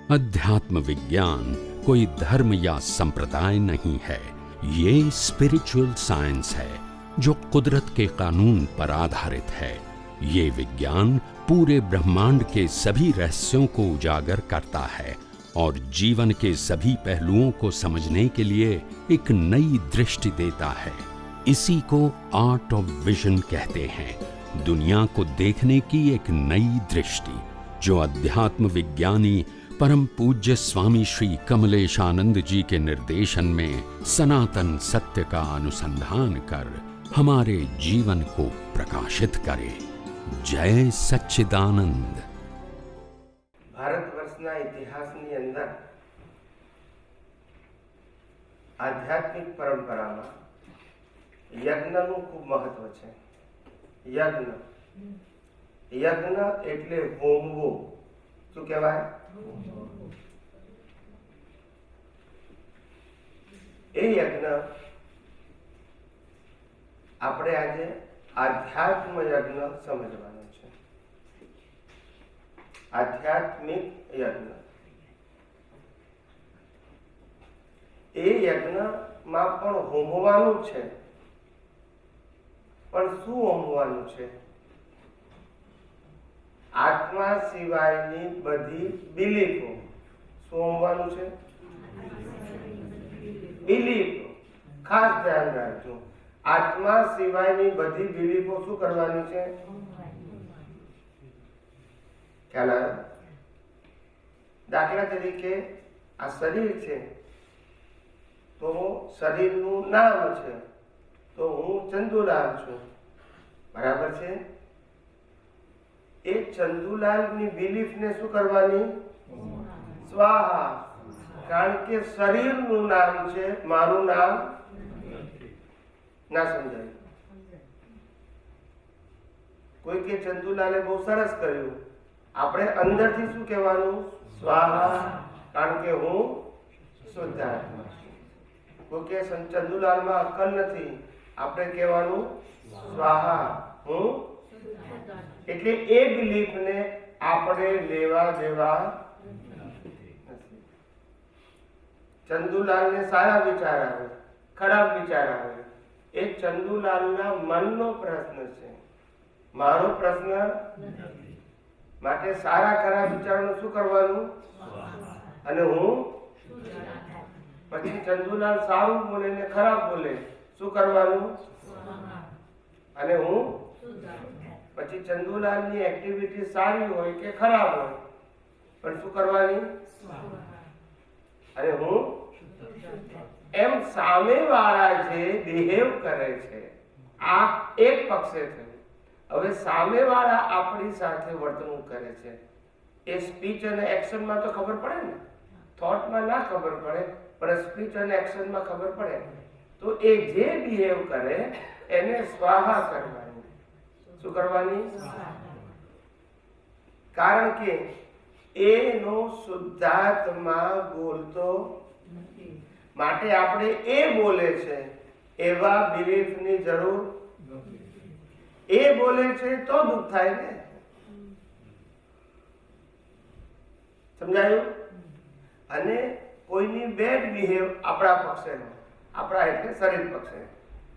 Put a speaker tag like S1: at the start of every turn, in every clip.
S1: अध्यात्म विज्ञान कोई धर्म या संप्रदाय नहीं है, ये स्पिरिचुअल साइंस है जो कुदरत के कानून पर आधारित है। ये विज्ञान पूरे ब्रह्मांड के सभी रहस्यों को उजागर करता है और जीवन के सभी पहलुओं को समझने के लिए एक नई दृष्टि देता है। इसी को आर्ट ऑफ विजन कहते हैं, दुनिया को देखने की एक नई दृष्टि, जो अध्यात्म विज्ञानी परम पूज्य स्वामी श्री कमलेशानंद जी के निर्देशन में सनातन सत्य का अनुसंधान कर हमारे जीवन को प्रकाशित करे। जय सच्चिदानंद।
S2: ભારતવર્ષના ઇતિહાસની અંદર આધ્યાત્મિક પરંપરામાં યજ્ઞનું ખૂબ મહત્વ છે। યજ્ઞ એટલે હોમવું। શું કહેવાય? એ યજ્ઞ આપણે આજે આધ્યાત્મ યજ્ઞ સમજવાનો છે। આધ્યાત્મિક યજ્ઞ એ યજ્ઞમાં પણ હોમવાનું છે, પણ શું હોમવાનું છે? આત્મા સિવાયની બધી બિલીફો। શું હોમવાનું છે? બિલીફ। ખાસ ધ્યાન રાખજો, આત્મા સિવાયની બધી બિલીફો શું કરવાની છે? ખ્યાલ આવ્યો? દાખલા તરીકે આ શરીર છે તો શરીરનું નામ છે, તો હું ચંદુલાલ છું, બરાબર છે? એ ચંદુલાલની બિલીફને શું કરવાની? સ્વાહા। કારણ કે શરીરનું નામ છે, મારું નામ ના સમજાય। કોઈ કે ચંદુલાલે બહુ સરસ કર્યું, આપણે અંદરથી શું કહેવાનું? સ્વાહા। કારણ કે હું શુદ્ધાત્મા છું। કોઈ કે ચંદુલાલમાં અક્કલ નથી, આપણે કહેવાનું સ્વાહા, હું। એટલે એ બિલીફને આપણે લેવા દેવા નથી। ચંદુલાલને સારા વિચાર આવે, ખરાબ વિચાર આવે, એ ચંદુલાલના મનનો પ્રશ્ન છે, મારો પ્રશ્ન નથી। માટે સારા ખરાબ વિચારનું શું કરવાનું? અને હું પછી ચંદુલાલ સારું બોલે ને ખરાબ બોલે, શું કરવાનું? અને હું પછી ચંદુલાલની એક્ટિવિટી સારી હોય કે ખરાબ હોય, પણ શું કરવાની? અને હું એમ સામેવાળા જે બિહેવ કરે છે, આ એક પક્ષે થયું। હવે સામેવાળા આપણી સાથે વર્તણૂક કરે છે, એ સ્પીચ અને એક્શનમાં તો ખબર પડે ને, થોટમાં ના ખબર પડે, પણ સ્પીચ અને એક્શનમાં ખબર પડે। તો એ જે બિહેવ કરે એને સ્વાહા કરવાની। શું કરવાની? કારણ કે એનો શુદ્ધાત્મા બોલતો નથી, માટે આપણે એ બોલે છે એવા બિલીફની જરૂર નથી। એ બોલે છે તો દુઃખ થાય ને, સમજાયું? અને કોઈની બેડ બિહેવ આપણા પક્ષે, આપણા એટલે શરીર પક્ષે,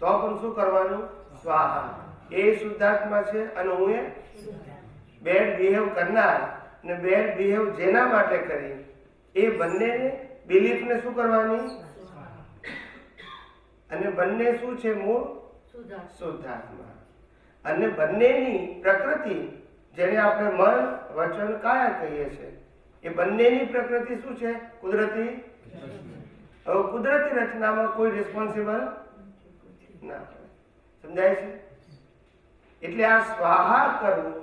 S2: તો પણ શું કરવાનું? સ્વાહા। એ શુદ્ધાત્મા છે અને હું એ બેડ બિહેવ કરનાર, ને બેડ બિહેવ જેના માટે કરી, એ બંનેને બિલીફને શું કરવાની? અને બંને શું છે? મૂળ શુદ્ધાત્મા। અને બંનેની પ્રકૃતિ, જેને આપણે મન, વચન, કાયા કહીએ છીએ, એ બંનેની પ્રકૃતિ શું છે? કુદરતી। હવે કુદરતી રચનામાં કોઈ રિસ્પોન્સિબલ ના હોય, સમજાય છે? એટલે આ સ્વાહા કરવું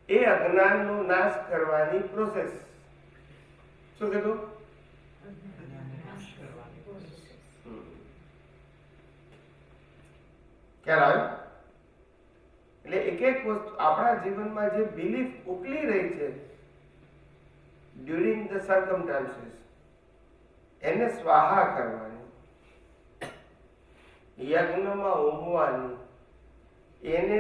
S2: એ અજ્ઞાનનો નાશ કરવાની પ્રોસેસ। શું કીધું? ખ્યાલ આવ્યો? એટલે એક એક વસ્તુ આપણા જીવનમાં જે બિલીફ ઉકલી રહી છે ડ્યુરિંગ ધ સર્કમસ્ટાન્સીસ, એને સ્વાહા કરવાની, યજ્ઞમાં હોમવાની। એને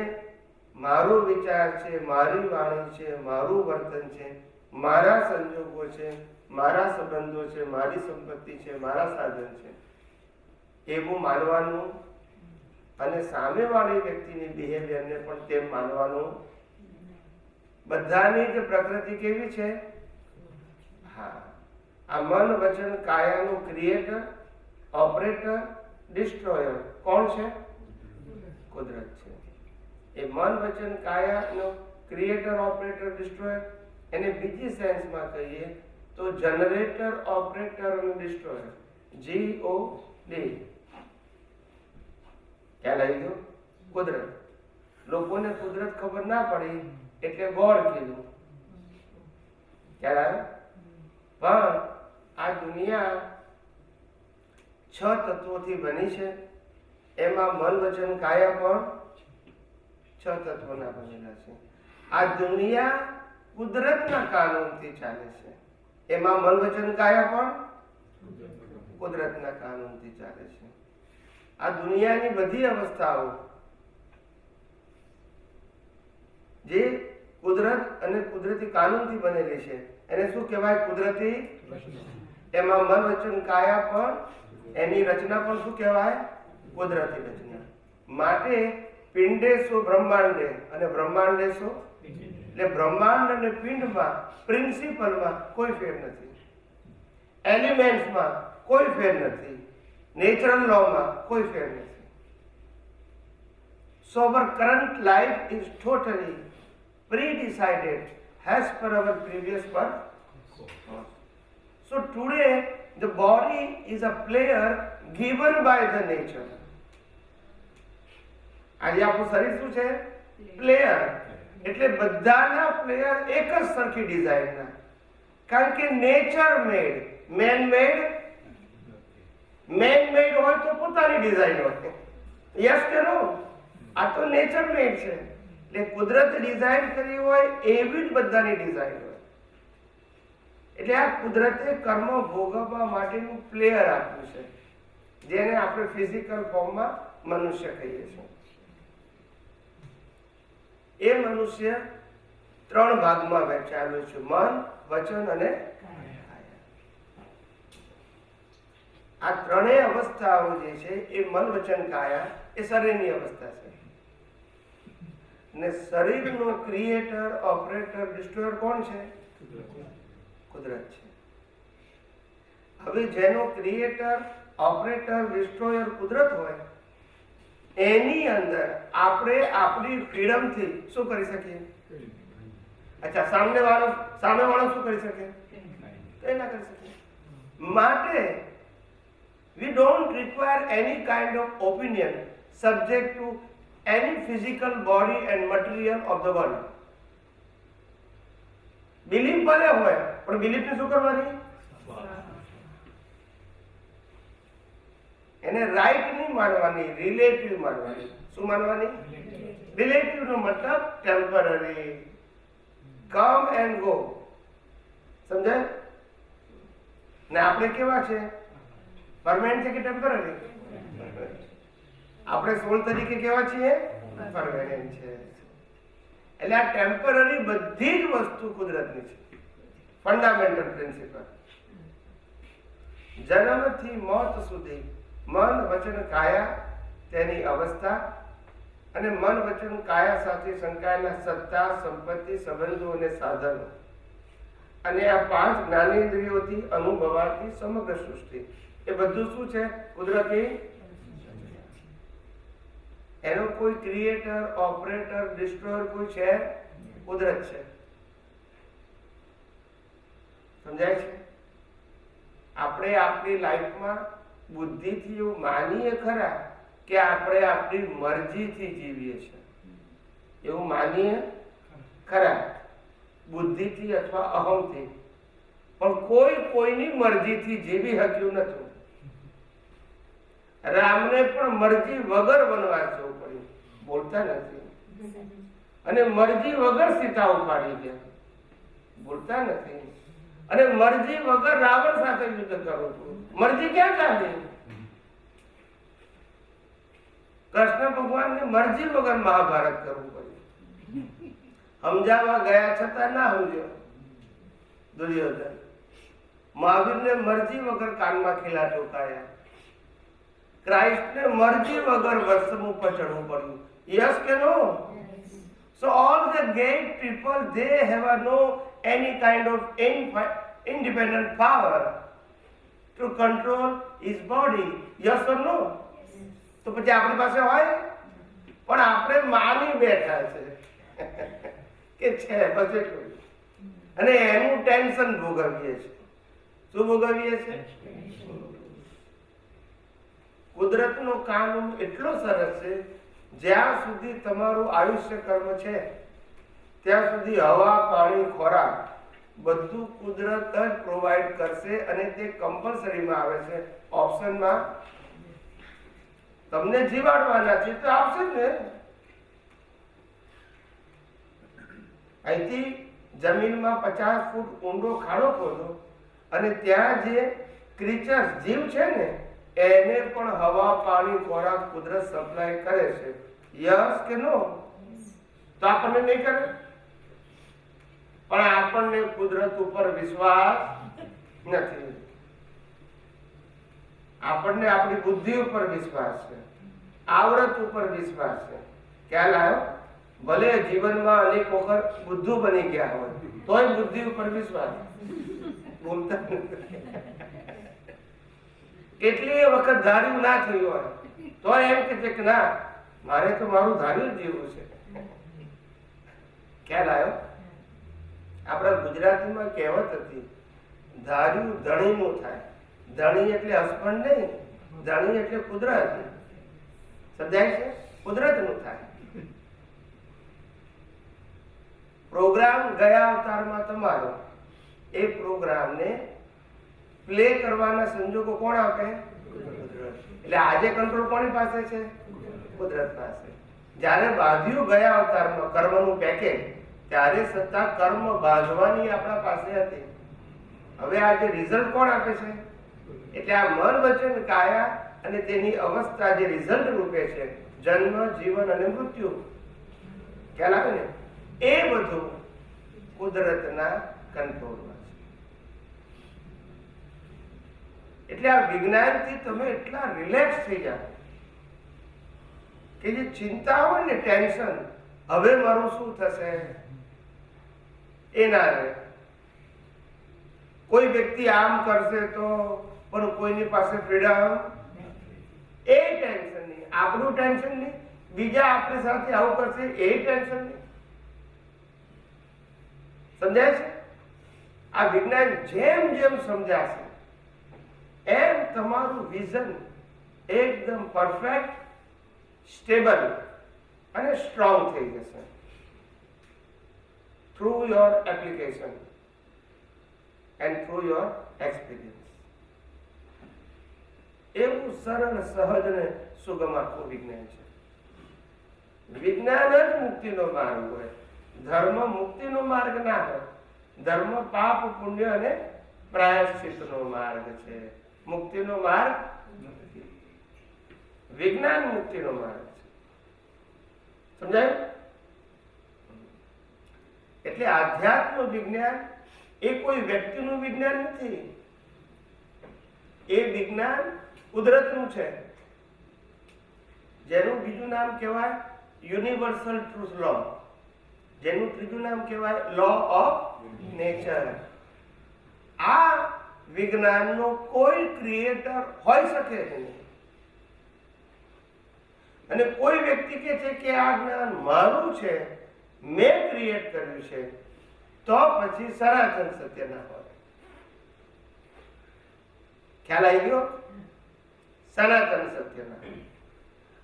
S2: મારો વિચાર છે, મારી વાણી છે, મારું વર્તન છે, મારા સંજોગો છે, મારા સંબંધો છે, મારી સંપત્તિ છે, મારા સાધન છે એવું માનવાનું, અને સામેવાળી વ્યક્તિની બિહેવિયરને પણ તેમ માનવાનું. બધાની જ પ્રકૃતિ કેવી છે? હા, આ મન વચન કાયાનું ક્રિએટર, ઓપરેટર, ડિસ્ટ્રોયર કોણ છે? કુદરત છે. એ મન વચન કાયાનો ક્રિએટર, ઓપરેટર, ડિસ્ટ્રોયર, એને બીજી સેન્સમાં કહીએ તો જનરેટર, ઓપરેટર અને ડિસ્ટ્રોયર, GOD. ખ્યાલ આવી ગયો? કુદરત. લોકોને કુદરત ખબર ના પડી એટલે ગોડ કીધું. ખ્યાલ આવ્યો? પણ આ દુનિયા 6 તત્વોથી બની છે. એમાં મન વચન કાયા પણ 6 તત્વોના બનેલા છે. આ દુનિયા કુદરતના કાનૂનથી ચાલે છે. એમાં મન વચન કાયા પણ કુદરતના કાનૂનથી ચાલે છે. આ દુનિયાની બધી અવસ્થાઓ જે કુદરત અને કુદરતી કાનૂનથી બનેલી છે એને શું કહેવાય? કુદરતી. એમાં મન વચન કાયા પણ, એની રચના પણ શું કહેવાય? કુદરતી રચના. માટે પિંડેશો બ્રહ્માંડે અને બ્રહ્માંડેશો, એટલે બ્રહ્માંડ અને પિંડમાં પ્રિન્સિપલમાં કોઈ ફેર નથી, એલિમેન્ટ્સમાં કોઈ ફેર નથી, નેચરલ લોમાં કોઈ ફેર નથી. So our current life is totally pre-decided as per our previous birth. So today the body is a player given by the nature. આજે આપણું શરીર શું છે? પ્લેયર. એટલે બધાના પ્લેયર એક જ સરખી ડિઝાઇનના, કારણ કે નેચર મેડ. મેન મેડ હોય તો પોતાની ડિઝાઇન હોય. યસ કે નો? આ તો નેચર મેડ છે. એટલે કુદરત ડિઝાઇન કરી હોય એવી જ બધાની ડિઝાઇન હોય. એટલે આ કુદરતે કર્મ ભોગવવા માટેનું પ્લેયર આપ્યું છે, જેને આપણે ફિઝિકલ ફોર્મમાં મનુષ્ય કહીએ છીએ. એ મનુષ્ય 3 ભાગમાં વહેંચાયેલો છે: મન, વચન અને કાયા. આ ત્રણેય અવસ્થાઓ જે છે એ મન, વચન, કાયા એ શરીરની અવસ્થા છે. ને શરીરનો ક્રિએટર, ઓપરેટર, ડિસ્ટ્રોયર કોણ છે? કુદરત છે. હવે જેનો ક્રિએટર, ઓપરેટર, ડિસ્ટ્રોયર કુદરત હોય, એની અંદર આપણે આપણી ફ્રીડમથી શું કરી શકીએ? અચ્છા, સામેવાળો શું કરી શકે? કંઈ ના કરી શકે. માટે we don't require any kind of opinion subject to any physical body and material of the world. Belief ભલે હોય પણ બિલીફને શું કરવાની? એને રાઈટ નહીં માનવાની, રિલેટિવ માનવાની. શું માનવાની? રિલેટિવ નો મતલબ ટેમ્પરરી, કમ એન્ડ ગો. સમજાય? ને આપણે કેવા છે? પરમેનન્ટ છે કે ટેમ્પરરી? આપણે સોલ તરીકે કેવા છીએ? પરમેનન્ટ છે. એટલે આ ટેમ્પરરી બધી જ વસ્તુ કુદરતની છે. Fundamental principal. જન્મથી મોત સુધી મન, વચન, કાયા તેની અવસ્થા, અને મન, વચન, કાયા સાથે સંકળાયેલા સત્તા, સંપત્તિ, સંબંધો અને સાધનો, અને આ 5 જ્ઞાનેન્દ્રિયોથી અનુભવાતી સમગ્ર સૃષ્ટિ, એ બધું શું છે? કુદરતી. એનો કોઈ ક્રિએટર, ઓપરેટર, ડિસ્ટ્રોયર કોઈ છે? કુદરત છે. સમજાય છે? આપણે આપણી લાઈફમાં બુદ્ધિથી એવું માનીએ ખરા કે આપણે આપણી મરજીથી જીવીએ છીએ, એવું માનીએ ખરા, બુદ્ધિથી અથવા અહમથી, પણ કોઈની મરજીથી જીવી શક્યું નથી. રામને પણ મરજી વગર વનવાસ જવું પડ્યું, બોલતા નથી. અને મરજી વગર સીતા ઉપાડી ગયા, બોલતા નથી. અને મરજી વગર રાવણ સાથે યુદ્ધ કરવું હતું, મરજી ક્યાં ચાલી? કૃષ્ણ ભગવાનને મરજી વગર મહાભારત કરવું પડ્યું, સમજાવવા ગયા છતાં ના સમજ્યો દુર્યોધન. મહાવીરને મરજી વગર કાનમાં ખીલા ઠોકાયા, ક્રાઇસ્ટને મરજી વગર વસ્ત્ર ઉપર ચડવું પડ્યું. યસ કે નો? So all the great people, they have no any kind of independent power to control his body. Yes or no? તો પછી આપણી પાસે હોય, પણ આપણે માની બેઠા છે કે છે બસ એટલું, અને એનું ટેન્શન ભોગવીએ છીએ. શું ભોગવીએ છીએ? કુદરતનો કાનૂન એટલો સરસ છે, જ્યાં સુધી તમારું આયુષ્ય કર્મ છે ત્યાં સુધી હવા, પાણી, ખોરાક બધું કુદરત જ પ્રોવાઈડ કરશે, અને તે કમ્પલસરીમાં આવે છે. ઓપ્શનમાં તમને જીવાડવાના છે તો આવશે જ ને. અહીંથી જમીનમાં 50 ફૂટ ઊંડો ખાડો ખોદો અને ત્યાં જે ક્રીચર્સ, જીવ છે ને, એને પણ હવા, પાણી, ખોરાક કુદરત સપ્લાય કરે છે. યસ કે નો? તો આપણને નહીં કરે, પણ આપણને કુદરત ઉપર વિશ્વાસ નથી. આપણને આપણી બુદ્ધિ ઉપર વિશ્વાસ છે, આવડત ઉપર વિશ્વાસ છે. ખ્યાલ આવ્યો? ભલે જીવનમાં અનેક વખત બુદ્ધુ બની ગયા હોય તોય બુદ્ધિ ઉપર વિશ્વાસ. બોલતા કેટલી વખત ધાર્યું ના થયું હોય તો એમ કે છે ના, મારે તો મારું ધાર્યું જ જીવવું છે. ખ્યાલ આવ્યો? આપણા ગુજરાતીમાં કહેવત હતી, ધાર્યું ધણીનું થાય. ધણી એટલે હસબન્ડ નહીં, ધણી એટલે કુદરત. સમજાય છે? કુદરતનું થાય. પ્રોગ્રામ ગયા અવતારમાં તમારો, એ પ્રોગ્રામને પ્લે કરવાના સંજોગો કોણ આપે? એટલે આજે કંટ્રોલ કોની પાસે છે? કુદરત પાસે. જ્યારે બાંધ્યું ગયા અવતારમાં કર્મનું પેકેજ, ત્યારે સત્તા કર્મ બાંધવાની આપણા પાસે હતી. હવે આજે રિઝલ્ટ કોણ આપે છે? એટલે આ મન, વચન, કાયા અને તેની અવસ્થા જે રિઝલ્ટ રૂપે છે, જન્મ, જીવન અને મૃત્યુ, ખ્યાલ આવે ને, એ બધું કુદરતના કંટ્રોલમાં છે. એટલે આ વિજ્ઞાનથી તમે એટલા રિલેક્સ થઈ જાઓ કે જે ચિંતા હોય ને, ટેન્શન, હવે મારું શું થશે, એ ના રહે. કોઈ વ્યક્તિ આમ કરશે તો, પણ કોઈની પાસે ફ્રીડમ, એ ટેન્શન નહીં. આપણું ટેન્શન નહીં, બીજા આપણી સાથે આવું કરશે, એ ટેન્શન નહીં. સમજાય છે? આ વિજ્ઞાન જેમ જેમ સમજાશે એમ તમારું વિઝન એકદમ પરફેક્ટ, સ્ટેબલ અને સ્ટ્રોંગ થઈ જશે through your application and through your experience. એવું સરળ, સહજ અને સુગમ આખું વિજ્ઞાન છે. વિજ્ઞાન જ મુક્તિનો માર્ગ હોય, ધર્મ મુક્તિનો માર્ગ ના હોય. ધર્મ પાપ, પુણ્ય અને પ્રાયશ્ચિતનો માર્ગ છે. મુક્તિનો માર્ગ નથી. વિજ્ઞાન મુક્તિનો માર્ગ છે. સમજાય? એટલે આધ્યાત્મ વિજ્ઞાન એ કોઈ વ્યક્તિનું વિજ્ઞાન નથી. એ વિજ્ઞાન કુદરતનું છે, જેનું બીજું નામ કહેવાય યુનિવર્સલ ટ્રુથ લો, જેનું ત્રીજું નામ કહેવાય લો ઓફ નેચર. આ વિજ્ઞાનનો કોઈ ક્રિએટર હોઈ શકે નહીં. અને કોઈ વ્યક્તિ કહે છે કે આ જ્ઞાન મારું છે, મેં ક્રિએટ કર્યું છે, તો પછી સનાતન સત્ય ના હોય. ખ્યાલ આવી ગયો? સનાતન સત્ય ના.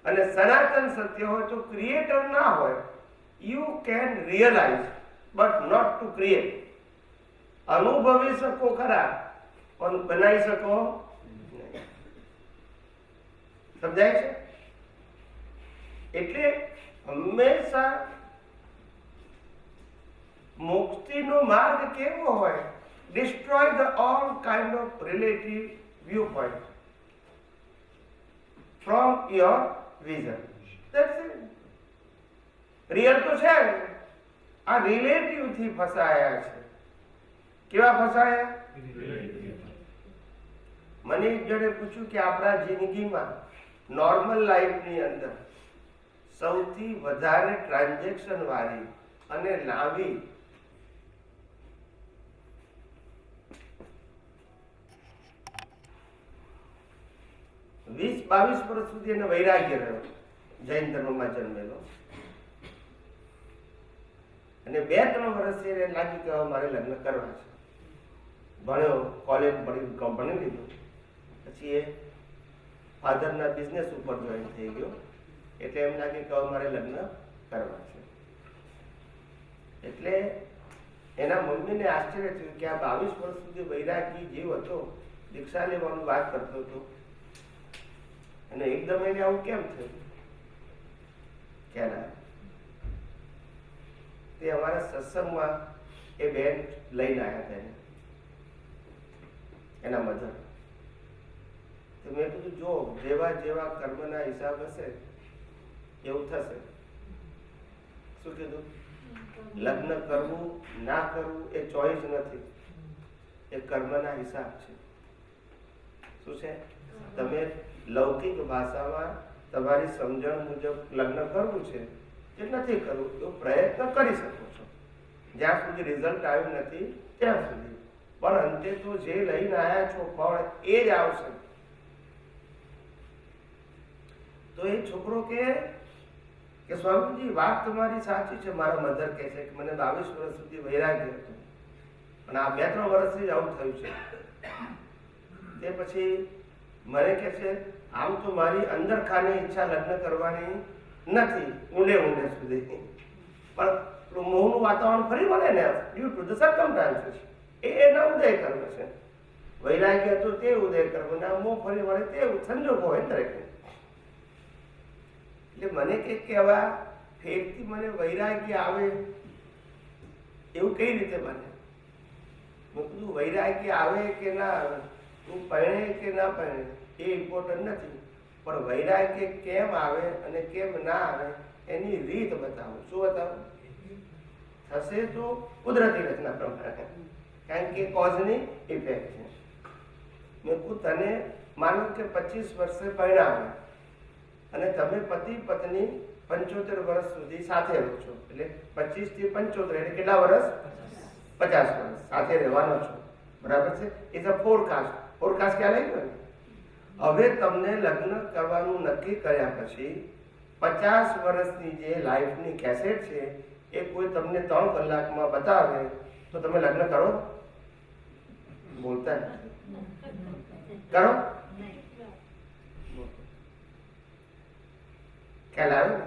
S2: અને સનાતન સત્ય હોય તો ક્રિએટર ના હોય. You can realise but not to create. અનુભવી શકો ખરા, પણ બનાવી શકો નહીં. સમજાય છે? એટલે હંમેશા મુક્તિનો માર્ગ કેવો હોય? Destroy the all kind of relative view point from your vision. That's it. Real તો છે, આ રિલેટિવ થી ફસાયા છે. કેવા ફસાયા? મને એક જણે પૂછ્યું કે આપણા જિંદગીમાં નોર્મલ લાઈફની અંદર સૌથી વધારે ટ્રાન્ઝેક્શન વાળી અને લાંબી વીસ 22 વર્ષ સુધી એને વૈરાગ્ય રહ્યો, જૈન ધર્મમાં જન્મેલો. અને 2-3 વર્ષથી એને લાગ્યું કે હવે મારે લગ્ન કરવા છે. ભણ્યો, કોલેજ ભણી લીધું, પછી એ ફાધરના બિઝનેસ ઉપર જોઈન થઈ ગયો. એટલે એમ લાગે કે હવે મારે લગ્ન કરવા છે. એટલે એના મમ્મીને આશ્ચર્ય થયું કે આ 22 વર્ષ સુધી વૈરાગી જીવ હતો, દીક્ષા લેવાની વાત કરતો હતો, અને એકદમ એને આવું કેમ થયું? ખ્યાલ તે અમારા સત્સંગમાં એ બેન લઈને આવ્યા હતા એના મધર. તો મેં કીધું જો જેવા જેવા કર્મના હિસાબ હશે એવું થશે. શું કીધું? લગ્ન કરવું ના કરવું એ ચોઈસ નથી, એ કર્મના હિસાબ છે. શું છે? તમે લૌકિક ભાષામાં તમારી સમજણ મુજબ લગ્ન કરવું છે કે નથી કરવું તો પ્રયત્ન કરી શકો છો, જ્યાં સુધી રિઝલ્ટ આવ્યું નથી ત્યાં સુધી. પણ અંતે તો જે લઈને આવ્યા છો ફળ એ જ આવશે. તો એ છોકરો કે સ્વામીજી વાત તમારી સાચી છે. મારા મધર કહે છે કે મને 22 વર્ષ સુધી વૈરાગ્ય હતું, પણ આ 2-3 વર્ષથી જ આવું થયું છે. તે પછી મને કહે છે આમ તો મારી અંદર ખાની ઈચ્છા લગ્ન કરવાની નથી ઊંડે સુધી, પણ મોહનું વાતાવરણ ફરી વળે ને ડ્યુ ટુ ધ સર્કમસ્ટાન્સીસ, એના ઉદય કર્મ છે. વૈરાગ્ય તો તે ઉદય કર્મ ને મોહ ફરી વળે તે સંજોગો હોય દરેકને. એટલે મને કે કહેવા ફેરથી મને વૈરાગ્ય આવે એવું કઈ રીતે બને? મેં કીધું વૈરાગ્ય આવે કે ના આવે, તું પરણે કે ના પરણે એ ઇમ્પોર્ટન્ટ નથી, પણ વૈરાગ્ય કેમ આવે અને કેમ ના આવે એની રીત બતાવો. શું બતાવો? થશે તો કુદરતી રચના પ્રમાણે, કારણ કે કોઝની ઇફેક્ટ છે. મેં કહું તને માનો કે 25 વર્ષે પરણાવે અને તમે પતિ પત્ની 75 વર્ષ સુધી સાથે રહો છો, એટલે 25 થી 75 એટલે કેટલા વર્ષ? 50 વર્ષ સાથે રહેવાનો છો, બરાબર છે? ઇઝ અ ફોરકાસ્ટ ક્યાં લઈ ગયો? હવે તમને લગ્ન કરવાનું નક્કી કર્યા પછી 50 વર્ષની જે લાઈફની કેસેટ છે એ કોઈ તમને 3 કલાકમાં બતાવે તો તમે લગ્ન કરો? બોલતા કરો? ખ્યાલ આવ્યો?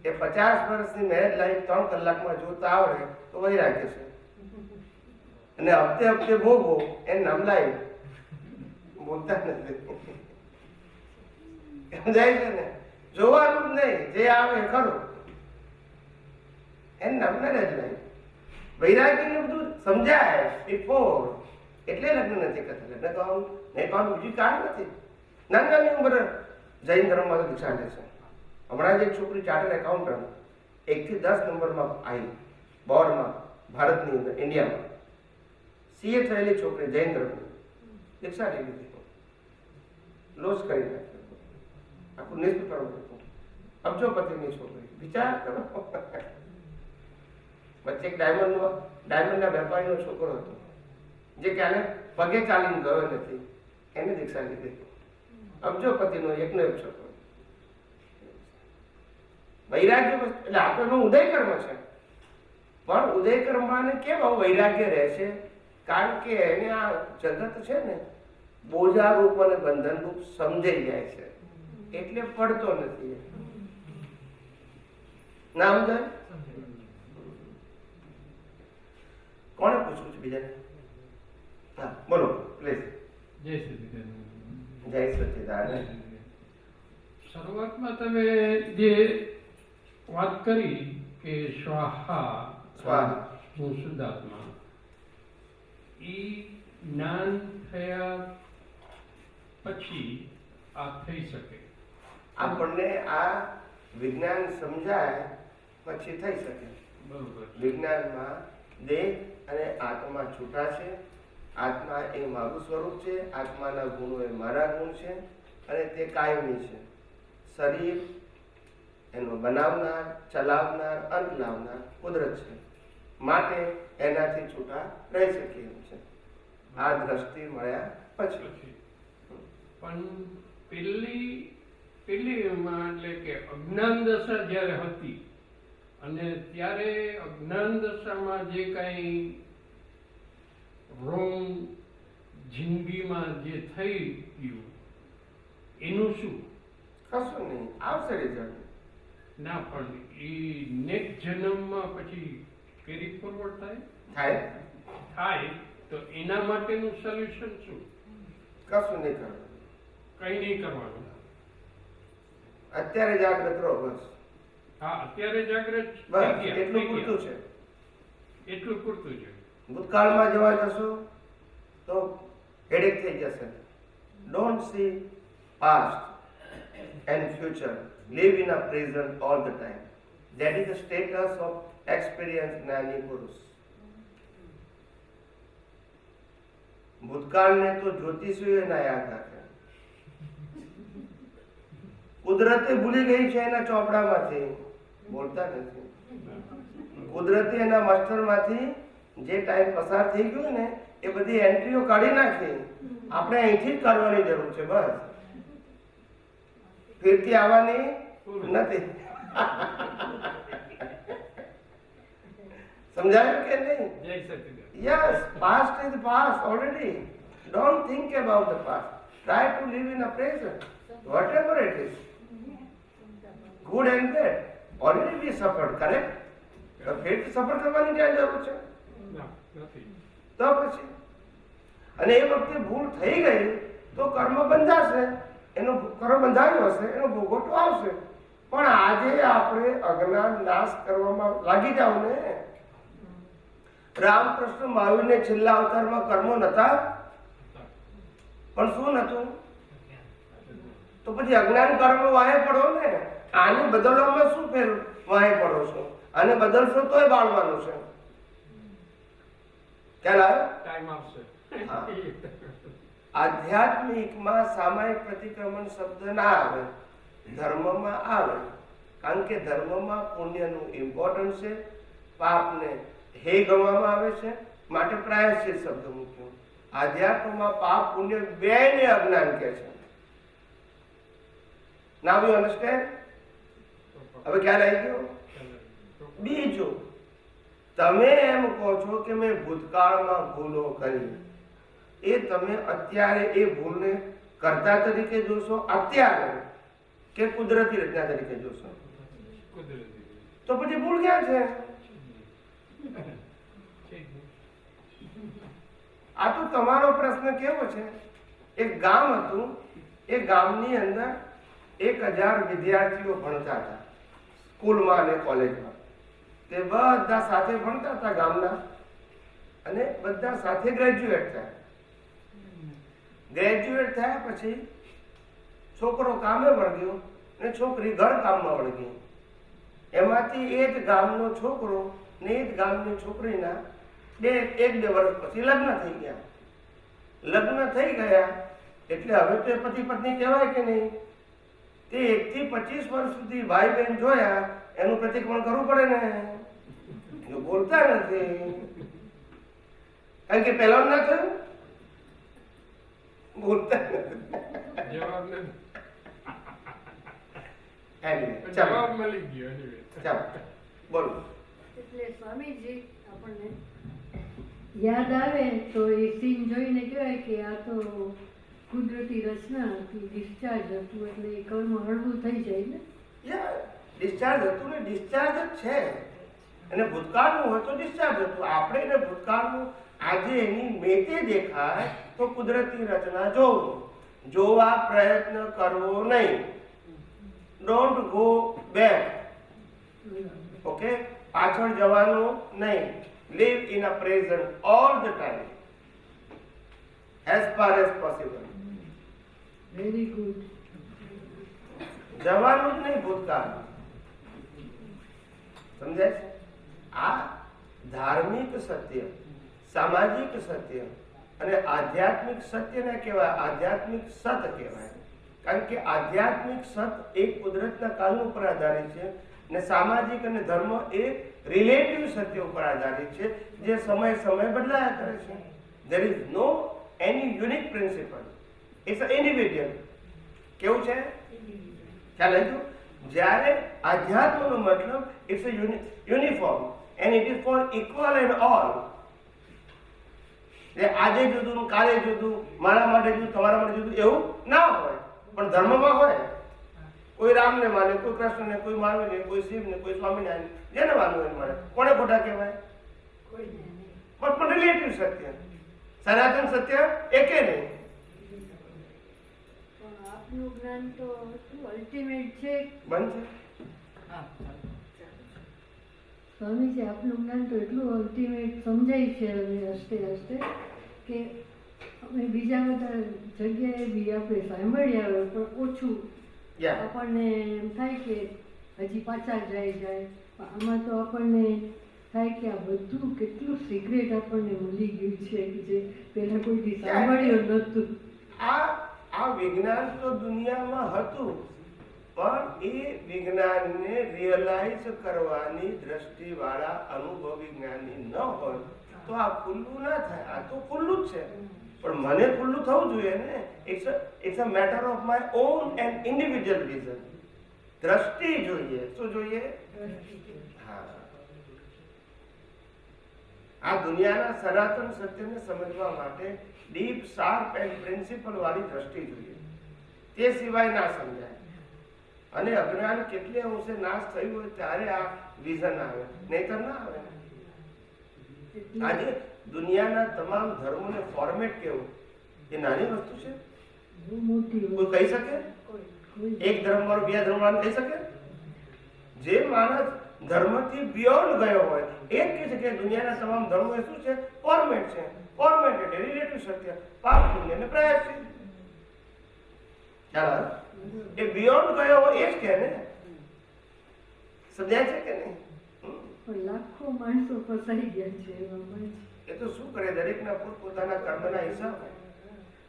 S2: એ 50 વર્ષની મેરેજ લાઈફ 3 કલાકમાં જોતા આવડે તો વૈરાગ્ય છે, અને હપ્તે ભોગવો એ નામ લાઈફ. બોલતા નથી, સમજાય છે ને? જોવાનું જ નહીં, જે આવે ખરું એને નામ મેરેજ લાઈફ. વૈરાગ્યને બધું સમજાય બિફોર, એટલે લગ્ન નથી કરતા. લગ્ન કરવાનું નહીં કરવાનું બીજું કારણ નથી. નાની ઉંમરે જૈન ધર્મમાં તો દીક્ષા લે છે. હમણાં જ એક છોકરી ચાર્ટર્ડ એકાઉન્ટન્ટ 1 થી 10 નંબરમાં આવી બોર્ડમાં, ભારતની અંદર, ઇન્ડિયામાં સીએ થયેલી છોકરી, જૈન ધર્મની, દીક્ષા લઈ લીધી, લોસ કરી નાખ્યો, આખું નિષ્ઠ કરવું હતું. અબજોપતિની છોકરી, વિચાર કરો. વચ્ચે એક ડાયમંડના વેપારીનો છોકરો હતો જે ક્યારે પગે ચાલીને ગયો નથી, એને દીક્ષા લીધી. અબજોપતિનો એકનો એક છોકરો. વૈરાગ્ય એટલે આપણનો ઉદય કર્મ છે, પણ ઉદય કર્મને કેમ આવું વૈરાગ્ય રહેશે? કારણ કે એને આ જગત છે ને બોજા રૂપ અને બંધન રૂપ સમજાઈ જાય છે, એટલે પડતો નથી. ના સમજાય? કોને પૂછવું છે બીજાને? હા બોલો પ્લીઝ.
S3: જય સચિદાનંદ.
S2: જય સચિદાનંદ.
S3: શરૂઆતમાં તમે જે વાત કરી કે સ્વાહા હું શુદ્ધાત્મા, એ જ્ઞાન થયા પછી આ થઈ શકે?
S2: આપણને આ વિજ્ઞાન સમજાય પછી થઈ શકે.
S3: બરોબર.
S2: વિજ્ઞાનમાં દેહ અને આત્મા છૂટા છે, આત્મા એ મારું સ્વરૂપ છે, આત્માના ગુણો એ મારા ગુણ છે અને તે કાયમી છે. શરીર એનો બનાવનાર, ચલાવનાર, અંત લાવનાર કુદરત છે, માટે એનાથી છૂટા રહી શકીએ એમ છે આ દ્રષ્ટિ મળ્યા પછી.
S3: પણ પેલી એટલે કે અજ્ઞાન દશા જ્યારે હતી અને ત્યારે અજ્ઞાન દશામાં જે કાંઈ રોંગ જિંદગીમાં જે થઈ ગયું એનું શું?
S2: કશું નહીં, આવશે રિઝલ્ટ.
S3: ના, પણ એ નેક્સ્ટ જન્મમાં પછી કેરી ફોરવર્ડ થાય તો એના માટેનું સોલ્યુશન શું?
S2: કશું નહીં કરવાનું,
S3: કઈ નહીં કરવાનું.
S2: અત્યારે જાગૃત રહો બસ.
S3: હા, અત્યારે જાગૃત
S2: બસ એટલું પૂરતું છે.
S3: એટલું પૂરતું છે.
S2: ભૂતકાળમાં જવા જશો તો હેડેક થઈ જશે. Don't see past and future, live in a present all the time. That is the status of experienced જ્ઞાની પુરુષ. ભૂતકાળને તો જ્યોતિષીઓ ના યાદ રાખે, કુદરતે ભૂલી ગઈ છે એના ચોપડામાંથી, બોલતા નથી. કુદરતે એના માસ્ટરમાંથી જે ટાઈમ પસાર થઈ ગયો ને એ બધી એન્ટ્રીઓ કાઢી નાખી. આપણે અહીંથી જ કાઢવાની જરૂર છે બસ, ફેરથી આવવાની નથી. સમજાયું કે નહીં? Yes, past is past already. Don't think about the past. Try to live in the present, whatever it is, good and bad. Already we suffered, correct? તો ફેરથી સફર કરવાની ક્યાં જરૂર છે? તો પછી અને એ વખતે ભૂલ થઈ ગઈ તો કર્મ બંધાશે, એનો કર્મ બંધાયો હશે, એનો ભોગવટો આવશે. પણ આજે આપણે અજ્ઞાન નાશ કરવામાં લાગી જાવ ને. રામકૃષ્ણ મહાવીરને છેલ્લા અવતારમાં કર્મો નતા, પણ શું નતું? તો પછી અજ્ઞાન કર્મ વાહે પડો ને. આને બદલવામાં શું ફેર વાહે પડો છો? આને બદલશો તોય બાળવાનું છે. ખ્યાલ આવ્યો?
S3: ટાઈમ આવશે.
S2: આધ્યાત્મિકમાં સામાયિક પ્રતિક્રમણ શબ્દ ના આવે, ધર્મમાં આવે. કારણ કે ધર્મમાં પુણ્યનું ઇમ્પોર્ટન્સ છે, પાપને હે ગણવામાં આવે છે, માટે પ્રાયશ્ચિત શબ્દ મૂક્યો. આધ્યાત્મમાં પાપ પુણ્ય બેને અજ્ઞાન કહે છે. Now you understand? હવે ખ્યાલ આવી ગયો? બીજું, તમે એમ કહો છો કે મેં ભૂતકાળમાં ભૂલો કરી, એ તમે અત્યારે એ ભૂલને કર્તા તરીકે જોશો અત્યારે કે કુદરતી રચના તરીકે જોશો? તો પછી ભૂલ ક્યાં છે? આ તો તમારો પ્રશ્ન કેવો છે? એક ગામ હતું, એ ગામની અંદર 1000 વિદ્યાર્થીઓ ભણતા હતા, સ્કૂલમાં અને કોલેજમાં. તે બધા સાથે ભણતા હતા ગામના, અને બધા સાથે ગ્રેજ્યુએટ થયા. ગ્રેજ્યુએટ થયા પછી છોકરો કામે વળગ્યો ને છોકરી ઘર કામમાં વળગી. એમાંથી એ જ ગામનો છોકરો ને એ જ ગામની છોકરીના 1-2 વર્ષ પછી લગ્ન થઈ ગયા. લગ્ન થઈ ગયા એટલે હવે તો એ પતિ પત્ની કહેવાય કે નહીં? તે 1 થી 25 વર્ષ સુધી ભાઈ બહેન જોયા, એનું પ્રતિક્રમણ કરવું પડે ને. બોલતા નથી કારણ કે પહેલા ના થયું, બોલતા
S3: જવાબ
S2: મળી ગયો. બોલો.
S4: એટલે સ્વામીજી આપણને યાદ આવે તો એ સીન જોઈને કહેવાય કે આ તો કુદરતી રચના હતી, ડિસ્ચાર્જ હતું, એટલે એ કર્મ હળવું થઈ જાય ને.
S2: ડિસ્ચાર્જ હતું ને, ડિસ્ચાર્જ જ છે. અને ભૂતકાળનું હોય તો ડિસ્ચાર્જ હતું. આપણે એને ભૂતકાળનું આજે એની મેતે દેખાય તો કુદરતી રચના જોવું, જોવા પ્રયત્ન કરવો નહીં. Don't go back. ઓકે, પાછળ જવાનું નહીં. live in a present all the time as far as possible.
S4: Very good.
S2: જવાનું જ નહીં ભૂતકાળ. સમજાય છે? આ ધાર્મિક સત્ય, સામાજિક સત્ય, અને આધ્યાત્મિક સત્યને કહેવાય આધ્યાત્મિક સત કહેવાય. કારણ કે આધ્યાત્મિક સત એ કુદરતના કાનૂન ઉપર આધારિત છે અને સામાજિક અને ધર્મ એ રિલેટિવ સત્ય ઉપર આધારિત છે જે સમય સમય બદલાયા કરે છે. There is no any unique principle. It's a individual. કેવું છે ખ્યાલ આવ્યો? જ્યારે આધ્યાત્મનો મતલબ it's a uniform and it is for equal and all. આજે જુદું કાલે જુદું, મારા માટે જુદું તમારા માટે જુદું એવું ના હોય. પણ ધર્મમાં હોય. કોઈ રામને માને, કોઈ કૃષ્ણને, કોઈ મહાવીરને, કોઈ શિવને, કોઈ સ્વામિનારાયણ, જેને માનવું એને માને. કોને ખોટા કહેવાય? પણ રિલેટિવ સત્ય, સનાતન સત્ય એકે નહીં.
S4: આપનું જ્ઞાન તો અલ્ટિમેટ છે.
S2: બંધ છે
S4: સ્વામીજી, આપનું જ્ઞાન તો એટલું અલ્ટિમેટ સમજાય છે હવે હસતે હસતે કે અમે બીજા બધા જગ્યાએ બી આપણે સાંભળ્યા હોય પણ ઓછું. આપણને એમ થાય કે હજી પાછા જાય પણ આમાં તો આપણને થાય કે આ બધું કેટલું સિક્રેટ આપણને મળી ગયું છે કે જે પહેલા કોઈથી સાંભળ્યું નહોતું.
S2: આ વિજ્ઞાન તો દુનિયામાં હતું પણ એ વિજ્ઞાનને રિયલાઇઝ કરવાની દ્રષ્ટિવાળા અનુભવી જ્ઞાની ન હોય તો આ ખુલ્લું ના થાય. આ તો ખુલ્લું જ છે પણ મને ખુલ્લું થવું જોઈએ ને. It's a matter of my own and individual vision. દ્રષ્ટિ જોઈએ. શું જોઈએ? હા, આ દુનિયાના સનાતન સત્યને સમજવા માટે ડીપ શાર્પ એન્ડ પ્રિન્સિપલ વાળી દ્રષ્ટિ જોઈએ. તે સિવાય ના સમજાય. અને અજ્ઞાન કેટલે અંશે નાશ થયું હોય ત્યારે આ વિઝન આવે, નહીતર ના આવે. આજે દુનિયાના તમામ ધર્મોને ફોર્મેટ કેવું એ નાની વસ્તુ છે? કોઈ કહી શકે? એક ધર્મ વાળો બીજા ધર્મ વાળો કહી શકે? જે માણસ ધર્મથી બિયોન્ડ ગયો હોય એ જ કહે છે કે દુનિયાના તમામ ધર્મો એ શું છે? ફોર્મેટ છે. ફોર્મેટ એટલે રિલેટિવ સત્ય, પાપ પુણ્ય અને પ્રાયશ્ચિત. ખ્યાલ? એ બિયોન્ડ ગયો હોય એ જ કહે ને. સમજાય છે કે નહીં?
S4: લાખો માણસો ફસાઈ ગયા છે.
S2: એ તો શું કરે, દરેકના પોતપોતાના કર્મના હિસાબે.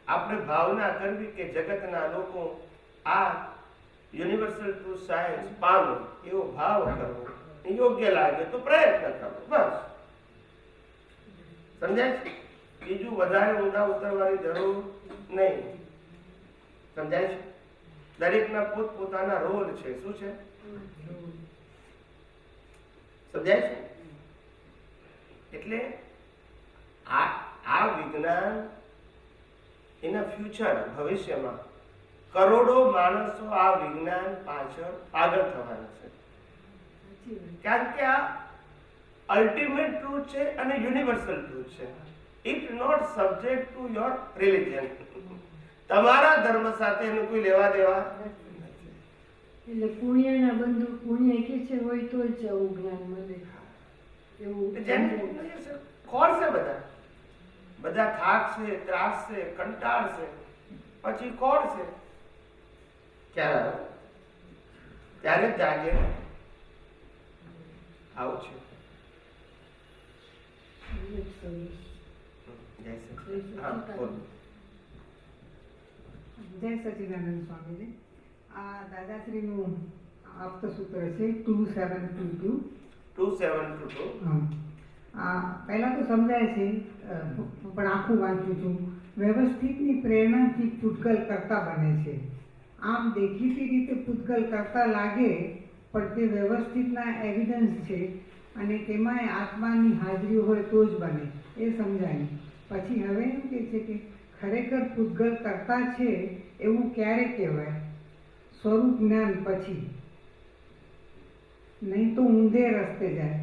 S2: આપણે ભાવના કરવી કે જગતના લોકો આ યુનિવર્સલ ટ્રુથ સાયન્સ પામે એવો ભાવ કરવો, યોગ્ય લાગે તો પ્રયત્ન કરવો, બસ. સમજાય છે? બીજું વધારે ઊંડા ઉતરવાની જરૂર નહીં. સમજાય છે? દરેકના પોતપોતાના રોલ છે. શું છે? સમજાય છે? એટલે આ વિજ્ઞાન એના ફ્યુચર, ભવિષ્યમાં કરોડો માણસો આ વિજ્ઞાન પાછળ આગળ થવાના છે. કારણ કે આ અલ્ટિમેટ ટ્રુથ છે અને યુનિવર્સલ ટ્રુથ છે. It not subject to your religion. તમારા ધર્મ સાથે એનું કોઈ લેવા દેવા.
S4: એટલે પુણ્યના બંધુ પુણ્ય કે છે હોય તો જ આવું જ્ઞાન મળે. એવું
S2: ખોરશે બધા થાકશે, ત્રાસશે, કંટાળશે, પછી ખોરશે. ક્યારે ત્યારે જાગે. આવું છે.
S5: જય સચિદાનંદ સ્વામીજી. આ દાદાશ્રીનું આપતસૂત્ર છે 2722.
S2: 2722.
S5: પહેલાં તો સમજાય છે પણ આખું વાંચું છું. વ્યવસ્થિતની પ્રેરણાથી પૂતગલ કરતા બને છે. આમ દેખીતી રીતે પૂતગલ કરતા લાગે પણ તે વ્યવસ્થિતના એવિડન્સ છે અને તેમાંય આત્માની હાજરી હોય તો જ બને એ સમજાય. પછી હવે એમ કહે છે કે ખરેખર પૂતગલ કરતા છે એવું ક્યારે કહેવાય? સ્વરૂપ જ્ઞાન પછી, નહીં તો ઊંધે રસ્તે જાય.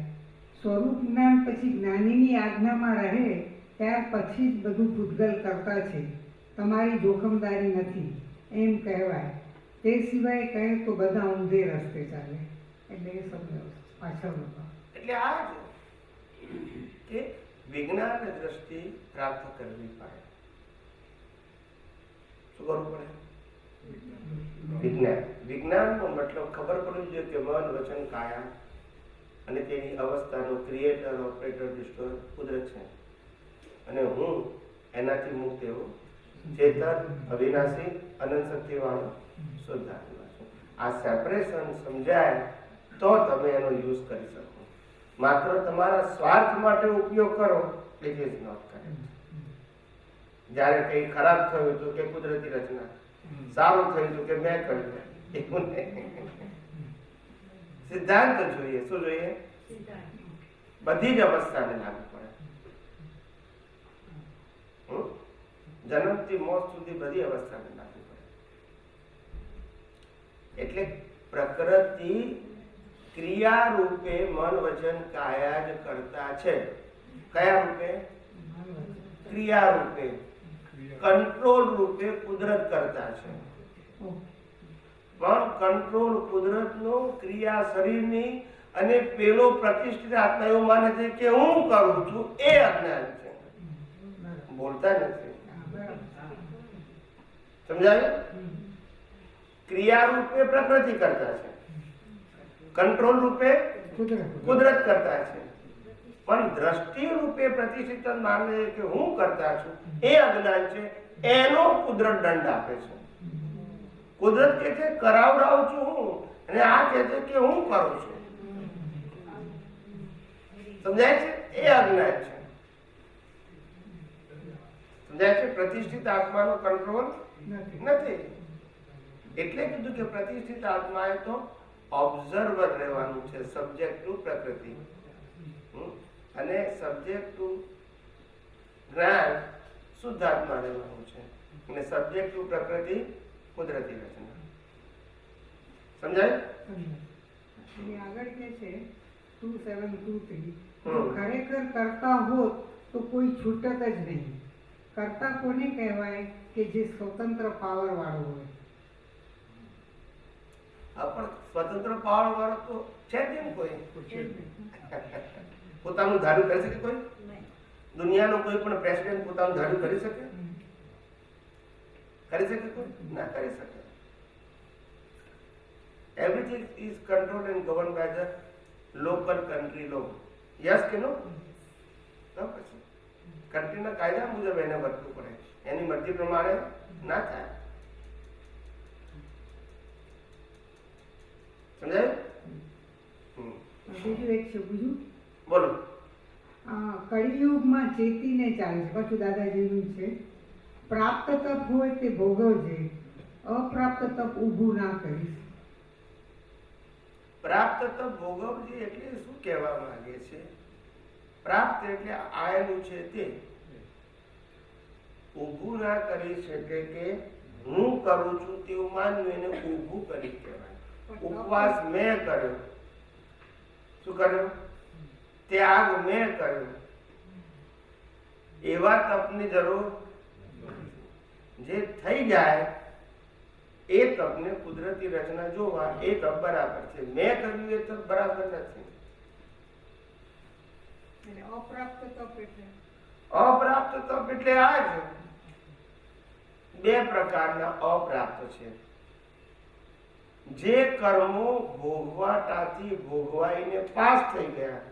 S5: સ્વરૂપ જ્ઞાન પછી જ્ઞાનીની આજ્ઞામાં રહે ત્યાર પછી જ બધું પૂતગલ કરતા છે, તમારી જોખમદારી નથી એમ કહેવાય. તે સિવાય કહે તો બધા ઊંધે રસ્તે ચાલે. એટલે એ સમજાવ પાછળનો.
S2: એટલે આ જ કે વિજ્ઞાન દ્રષ્ટિ પ્રાપ્ત કરવી પડે. શું કરવું પડે? વિજ્ઞાનનો મતલબ ખબર પડવી જોઈએ કે મન, વચન, કાયા અને તેની અવસ્થાનો ક્રિએટર, ઓપરેટર, ડિસ્ટ્રોયર કુદરત છે અને હું એનાથી મુક્ત એવું ચેતન, અવિનાશી, અનંત શક્તિવાળો શુદ્ધ આત્મા છે. આ સેપરેશન સમજાય તો તમે એનો યુઝ કરી શકો. માત્ર તમારા સ્વાર્થ માટે ઉપયોગ કરો, ઇટ ઇઝ નોટ કરેક્ટ. જ્યારે કંઈ ખરાબ થયું તો કે કુદરતી રચના, સારું થયું તો કે મેં કર્યું, એવું નહીં. સિદ્ધાંત જોઈએ. શું જોઈએ? બધી જ અવસ્થાને લાગુ પડે. જન્મથી મોત સુધી બધી અવસ્થાને લાગુ પડે. એટલે પ્રકૃતિ ક્રિયા રૂપે મન વચન કાયા જ કરતા છે. કયા રૂપે? ક્રિયા રૂપે. કંટ્રોલ રૂપે કુદરત કરતા છે. પણ કંટ્રોલ કુદરતનો ક્રિયા શરીરની અને પેલો પ્રતિષ્ઠિત આત્મા એવું માને છે કે હું કરું છું, એ અજ્ઞાન છે. બોલતા નથી. સમજાયું? ક્રિયા રૂપે પ્રકૃતિ કરતા છે, કંટ્રોલ રૂપે કુદરત કરતા છે. પણ દ્રષ્ટિ રૂપે પ્રતિષ્ઠિત માને કે હું કરતા છું, એ અજ્ઞાન છે. એનો કુદરત દંડ આપે છે. કુદરત કે છે કરાવડાવું છું હું, અને આ કે છે કે હું કરું છું. સમજાય છે? એ અજ્ઞાન છે. સમજાય છે? પ્રતિષ્ઠિત આત્માનો કંટ્રોલ નથી. એટલે કીધું કે પ્રતિષ્ઠિત આત્માએ તો ઓબ્ઝર્વર રહેવાનું છે, સબ્જેક્ટ ટુ પ્રકૃતિ. અને સબ્જેક્ટ ટુ જ્ઞાન શુદ્ધ આત્મા રહેવાનું છે, અને સબ્જેક્ટ ટુ પ્રકૃતિ કુદરતી રચના. સમજાય?
S5: આગળ કે છે 2723 ખરેખર કરતા હોત તો કોઈ છૂટક જ નહીં. કરતા કોને કહેવાય? કે જે સ્વતંત્ર પાવર વાળો હોય.
S2: પણ સ્વતંત્ર પાવર વાળો તો છે જ નહીં કોઈ. પોતાનું ધાર્યું કરી શકે કોઈ? દુનિયાનો કોઈ પણ પ્રેસિડેન્ટ પોતાનું ધાર્યું કરી શકે? કરી શકે કોઈ? ના કરી શકે. Everything is controlled and governed by the local country law. Yes કે no? પછી કન્ટ્રીના કાયદા મુજબ એને વર્તવું પડે. એની મરજી પ્રમાણે ના થાય. સમજાય?
S5: બીજું એક છે, બીજું
S2: બોલો.
S5: કળિયુગમાં ચેતીને ચાલે છે. પાછું દાદાજીનું છે, પ્રાપ્ત તપ હોય તે ભોગવજે, અપ્રાપ્ત તપ ઊભું ના કરીશ.
S2: પ્રાપ્ત તપ ભોગવજી એટલે શું કહેવા માંગે છે? પ્રાપ્ત એટલે આયેલું છે તે. ઊભું ના કરી શકે કે હું કરું છું તેવું માનવું, એને ઊભું કરી કહેવાય. ઉપવાસ મેં કર્યો. શું કર્યો? ત્યાગ મેં કર્યો. એવા તપની જરૂર જે થઈ જાય એ તપને કુદરતી રચના જોવા, એ તપ બરાબર છે. મેં કર્યું એ તપ બરાબર નથી.
S5: અપ્રાપ્ત તપ એટલે
S2: અપ્રાપ્ત તપ એટલે આ જ. બે પ્રકારના અપ્રાપ્ત છે. જે કર્મો ભોગવાટાથી ભોગવાઈને પાસ થઈ ગયા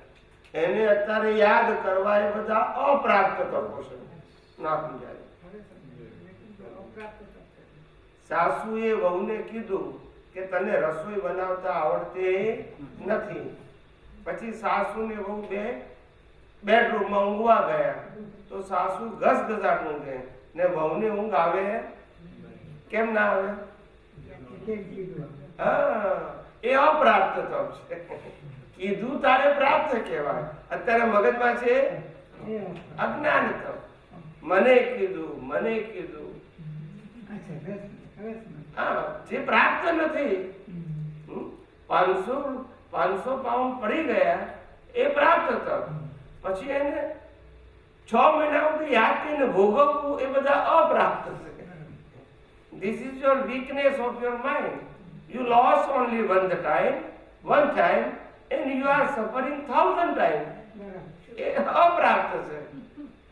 S2: એને અત્યારે યાદ કરવા, એ બધા અપ્રાપ્ત તપો છે. ના સમજાય? સાસુએ વહુને કીધું કે તને રસોઈ બનાવતા આવડતી નથી. પછી સાસુ ને વહુ બે બેડરૂમમાં ઊંઘવા ગયા તો સાસુ ઘસઘસાટ ઊંઘે ને વહુને ઊંઘ આવે? કેમ ના આવે? એ અપ્રાપ્ત તપ છે. કીધું તારે પ્રાપ્ત કહેવાય. અત્યારે મગજમાં છે અજ્ઞાન તપ. મને કીધું, મને કીધું. હા, જે પ્રાપ્ત નથી. 500 પાઉન્ડ પડી ગયા એ પ્રાપ્ત તપ. પછી એને 6 મહિના સુધી યાદ કરીને ભોગવવું, એ બધા અપ્રાપ્ત છે. This is your weakness of your mind. You lost only one time and you are suffering 1000 times. એ અપ્રાપ્ત છે.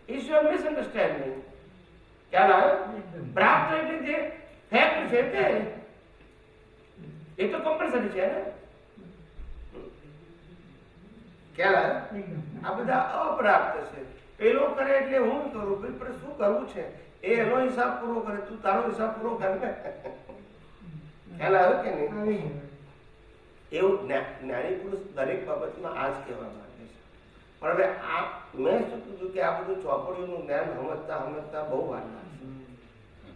S2: It's your misunderstanding. ખ્યાલ આવે? પ્રાપ્ત એટલે જે ફેક્ટ છે તે, એ તો કમ્પલસરી છે ને. ખ્યાલ આવે? આ બધા અપ્રાપ્ત છે. પેલો કરે એટલે હું કરું, ભાઈ પણ શું કરવું છે એ એનો હિસાબ પૂરો કરે, તું તારો હિસાબ પૂરો કર ને. ખ્યાલ આવે કે નહીં?
S5: આવી ગયો.
S2: એવું જ્ઞાની પુરુષ દરેક બાબતમાં આ જ કહેવા માંગે છે. પણ હવે આ મેં શું કીધું કે આ બધું ચોપડીઓનું જ્ઞાન સમજતા બહુ વાર લાગશે.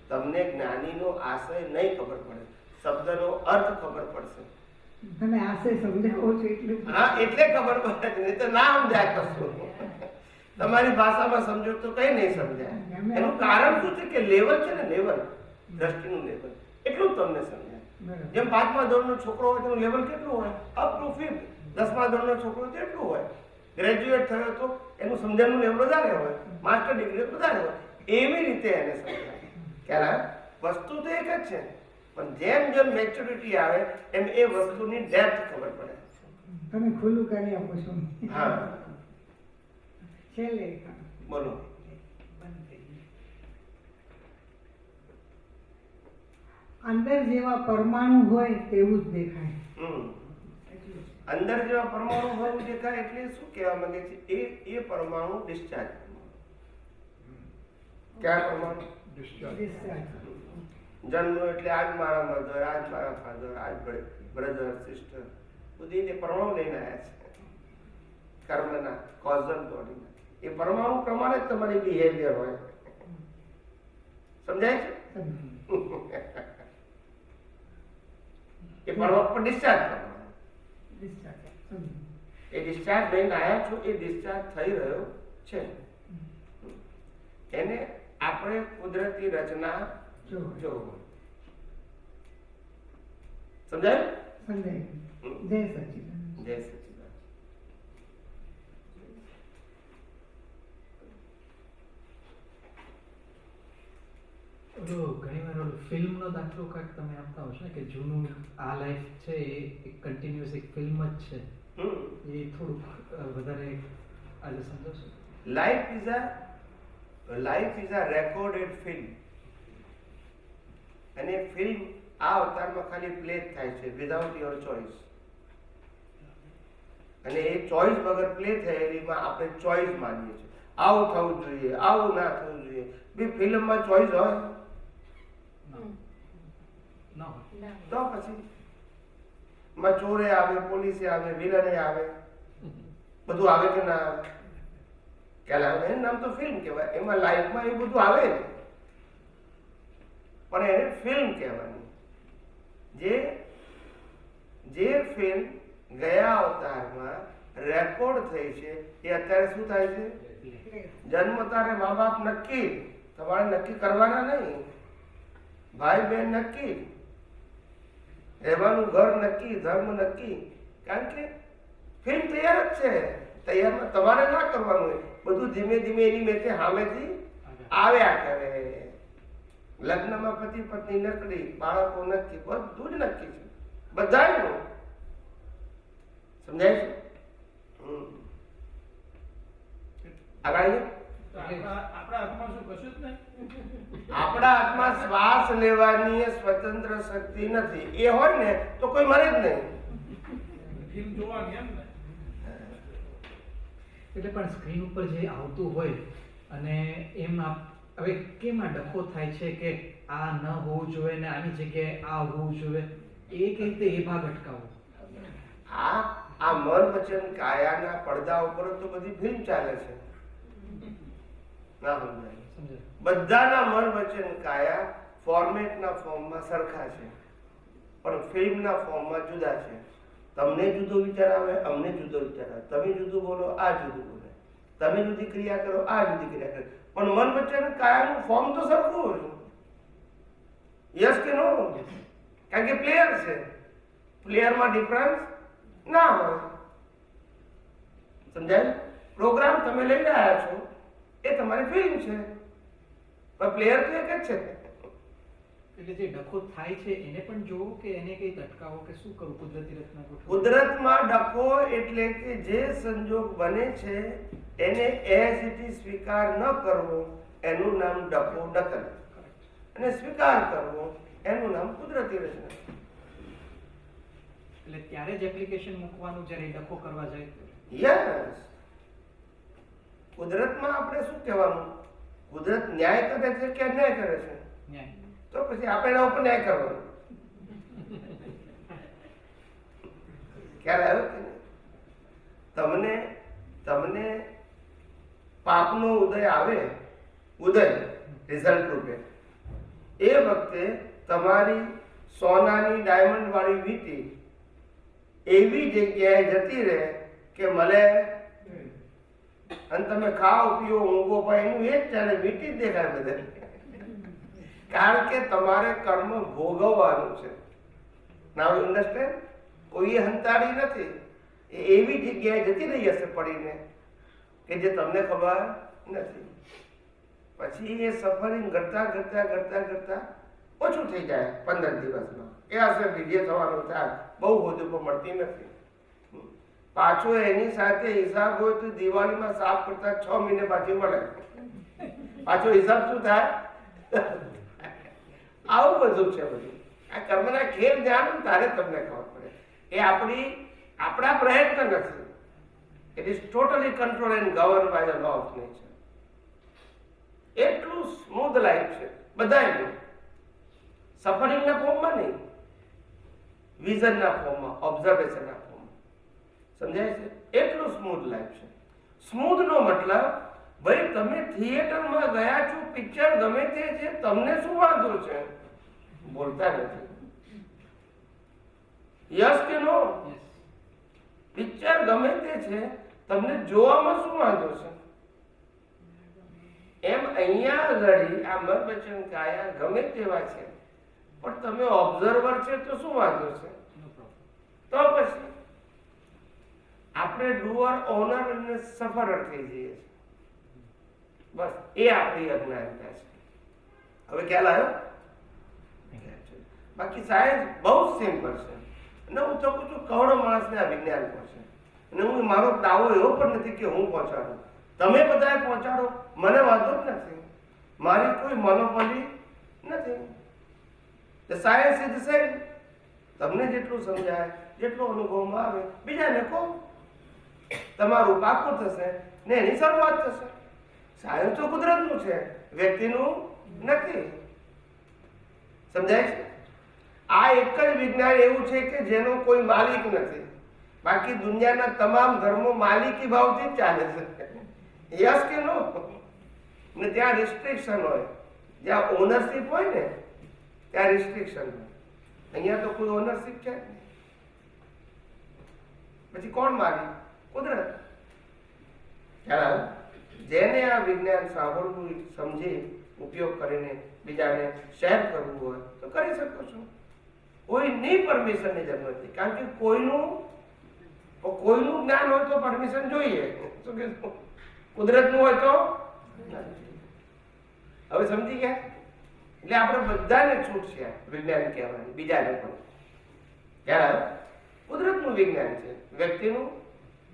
S2: તમને જ્ઞાનીનો આશય નહીં ખબર પડે, શબ્દનો અર્થ ખબર પડશે.
S5: તમે આશય સમજાવો છો એટલે
S2: હા, એટલે ખબર પડે, નહીં તો ના સમજાય કશું. તમારી ભાષામાં સમજો તો કઈ નહીં સમજાય. એનું કારણ શું છે કે લેવલ છે ને, લેવલ, દ્રષ્ટિનું લેવલ, એટલું જ તમને સમજાય.
S5: બરાબર.
S2: જેમ 5મા ધોરણનો છોકરો હોય તેનું લેવલ કેટલું હોય? Up to 5th. 10મા ધોરણનો છોકરો હોય તો એટલું હોય. ગ્રેજ્યુએટ થયો તો એનું સમજણનું લેવલ વધારે હોય, માસ્ટર ડિગ્રી વધારે હોય. એવી રીતે એને સમજાય. ખ્યાલ આવે? વસ્તુ તો એક જ છે, પણ જેમ જેમ મેચ્યોરિટી આવે એમ એ વસ્તુની ડેપ્થ ખબર પડે.
S5: તમે ખુલ્લું કરી આપો છો.
S2: હા,
S5: છેલ્લે
S2: બોલો.
S5: અંદર જેવા પરમાણુ હોય તેવું જ દેખાય.
S2: અંદર જેવા પરમાણુ હોવું દેખાય એટલે શું કહેવા માંગે છે? એ પરમાણુ ડિસ્ચાર્જ. કયા પરમાણુ?
S5: Discharge.
S2: જન્મ એટલે આજ મારા મધર, આજ મારા ફાધર, આજ બ્રધર, સિસ્ટર, બધી એ પરમાણુ લઈને આવ્યા છે કર્મના કોઝલ બોડીના. એ પરમાણુ પ્રમાણે જ તમારી બિહેવિયર હોય. સમજાય છે? એ પરમાણુ પર ડિસ્ચાર્જ કરવાનો.
S5: Discharge.
S2: એ ડિસ્ચાર્જ લઈને આવ્યા છો, એ ડિસ્ચાર્જ થઈ રહ્યો છે. એને આપણે કુદરતી રચના જોવો. સમજાય?
S5: સમજાય. જય સચિદાનંદ.
S2: જય સચિદાનંદ.
S6: ઘણી વાર ફિલ્મનો દાખલો કાંઈક તમે આપતા હશો ને કે જૂનું આ લાઈફ છે એ એક કન્ટિન્યુઅસ એક ફિલ્મ જ છે, એ થોડુંક વધારે આજે સમજાવશો?
S2: Life is a recorded film. અને ફિલ્મ આ અવતારમાં ખાલી પ્લે થાય છે વિધાઉટ યોર ચોઇસ. અને એ ચોઇસ વગર પ્લે થયેલીમાં આપણે ચોઇસ માનીએ છીએ. આવું થવું જોઈએ, આવું ના થવું જોઈએ. બી ફિલ્મમાં ચોઇસ હોય તો પછી માં ચોરે આવે, પોલીસે આવે, વિલને આવે, બધું આવે કે ના આવે? ખ્યાલ આવે? એનું નામ તો ફિલ્મ કહેવાય. એમાં લાઈફમાં એવું બધું આવે ને, પણ એને ફિલ્મ કહેવાની. જે ફિલ્મ ગયા અવતારમાં રેકોર્ડ થઈ છે એ અત્યારે શું થાય છે? જન્મ તારે મા બાપ નક્કી, તમારે નક્કી કરવાના નહીં. ભાઈ બહેન નક્કી, રહેવાનું ઘર નક્કી, ધર્મ નક્કી. કારણ કે ફિલ્મ તૈયાર જ છે. તૈયારમાં તમારે ના કરવાનું હોય. બધું ધીમે ધીમે એની મેથે સામેથી આવ્યા કરે. લગ્નમાં પતિ પત્ની નકળી, બાળકો નક્કી, બધું જ નક્કી છે બધાનું. સમજાય છે? આગળ આપણા હાથમાં શ્વાસ લેવાની સ્વતંત્ર શક્તિ નથી. એ હોય ને તો કોઈ મરે જ નહીં.
S6: એટલે પણ સ્ક્રીન ઉપર જે આવતું હોય અને એમ હવે કેમ આ ડખો થાય છે કે આ ન હોવું જોઈએ ને આની જગ્યાએ આ હોવું જોઈએ, એ કઈ રીતે એ ભાગ અટકાવવો?
S2: આ મન વચન કાયાના પડદા ઉપર તો બધી ફિલ્મ ચાલે છે. ના સમજાય? બધાના મન વચન કાયા ફોર્મેટના ફોર્મમાં સરખા છે, પણ ફિલ્મના ફોર્મમાં જુદા છે. તમને જુદો વિચાર આવે, અમને જુદો વિચાર આવે. તમે જુદું બોલો, આ જુદું બોલે. તમે જુદી ક્રિયા કરો, આ જુદી ક્રિયા કરે. પણ મન વચન કાયાનું ફોર્મ તો સરખું હોય. યસ કે નો? કારણ કે પ્લેયર છે. પ્લેયરમાં ડિફરન્સ ના હોય. સમજાય? પ્રોગ્રામ તમે લઈને આવ્યા છો એ તમારી ફિલ્મ છે, પણ પ્લેયર તો એક જ છે.
S6: એટલે જે ડખો થાય છે એને પણ જોવો કે એને કઈ અટકાવો કે શું કરવું? કુદરતી રચના ગોઠવો.
S2: કુદરતમાં ડખો એટલે કે જે સંજોગ બને છે એને એઝ ઇટ ઇઝ સ્વીકાર ન કરવો એનું નામ ડખો દખલ, અને સ્વીકાર કરવો એનું નામ કુદરતી રચના.
S6: એટલે ત્યારે જ એપ્લિકેશન મૂકવાનું જ્યારે ડખો કરવા જાય.
S2: યસ. કુદરતમાં આપણે શું કહેવાનું? કુદરત ન્યાય કરે છે કે અન્યાય કરે છે? તો પછી આપણે એના ઉપર ન્યાય કરવાનો. ખ્યાલ આવ્યો કે નહીં? તમને પાપનો ઉદય આવે, ઉદય રિઝલ્ટ રૂપે, એ વખતે તમારી સોનાની ડાયમંડ વાળી વીંટી એવી જગ્યાએ જતી રહે કે મળે અને તમે ખાઓ પીઓ ઊંઘો પણ એનું એ જ ચાલે, વીંટી જ દેખાય બધે. કારણ કે તમારે કર્મ ભોગવવાનું છે. Now you understand? કોઈએ હંતાડી નથી, એ એવી જગ્યાએ જતી રહી હશે પડીને કે જે તમને ખબર નથી. પછી એ સફરિંગ કરતા કરતા કરતા કરતા ઓછું થઈ જાય 15 દિવસમાં. એ હશે વિજય થવાનો ચાલ બહુ વધુ પણ મળતી નથી. પાછો એની સાથે હિસાબ હોય તો દિવાળીમાં સાફ કરતા 6 મહિને પાછી મળે. પાછો હિસાબ શું થાય? આવું બધું છે. બધું આ કર્મના ખેલ જાણો તારે તમને ખબર પડે. એ આપણા પ્રયત્ન નથી. It is totally control and govern by the law of nature. એટલું સ્મૂથ લાઈફ છે બધાયનું. સફરિંગના ફોર્મમાં નહીં, વિઝનના ફોર્મમાં, ઓબ્ઝર્વેશનના ફોર્મમાં. સમજાય છે? એટલું સ્મૂથ લાઈફ છે. સ્મૂથનો મતલબ ભાઈ તમે થિયેટરમાં ગયા છો, પિક્ચર ગમે તે છે, તમને શું વાંધો છે? બોલતા નથી. યસ કે નો? પિક્ચર ગમે તે છે, તમને જોવામાં શું વાંધો છે? એમ અહીંયા આગળ આ મન વચન કાયા ગમે તેવા છે, પણ તમે ઓબ્ઝર્વર છે તો શું વાંધો છે? તો પછી આપણે ડુઅર, ઓનર અને સફરર થઈ જઈએ છીએ. બસ એ આપણી અજ્ઞાનતા છે. હવે ખ્યાલ આવ્યો? બાકી સાયન્સ બહુ સિમ્પલ છે. અને હું તો કહું છું કરોડો માણસને આ વિજ્ઞાન પહોંચે. અને હું મારો દાવો એવો પણ નથી કે હું પહોંચાડું. તમે બધાએ પહોંચાડો, મને વાંધો જ નથી. મારી કોઈ મોનોપોલી નથી. The science is the same. તમને જેટલું સમજાય, જેટલો અનુભવમાં આવે, બીજાને કહો. તમારું પાકું થશે ને એની શરૂઆત થશે. સાયન્સ તો કુદરતનું છે, વ્યક્તિનું નથી. સમજાય છે? આ એક જ વિજ્ઞાન એવું છે કે જેનો કોઈ માલિક નથી. બાકી દુનિયાના તમામ ધર્મો માલિકી ભાવથી જ ચાલે છે. યસ કે નો? ને ત્યાં રિસ્ટ્રિક્શન હોય. જ્યાં ઓનરશિપ હોય ને ત્યાં રિસ્ટ્રિક્શન હોય. અહીંયા તો કોઈ ઓનરશિપ છે. પછી કોણ માલિક? કુદરત. ખ્યાલ? જેને આ વિજ્ઞાન સાંભળવું, સમજી, ઉપયોગ કરીને બીજાને શેર કરવું હોય તો કરી શકો છો. કોઈની પરમિશનની જરૂર નથી. કારણ કે કોઈનું જ્ઞાન હોય તો પરમિશન જોઈએ. શું કે કુદરતનું હોય તો? હવે સમજી ગયા? એટલે આપણે બધાને છૂટ છે વિજ્ઞાન કહેવાની, બીજાને પણ. ખ્યાલ? કુદરતનું વિજ્ઞાન છે, વ્યક્તિનું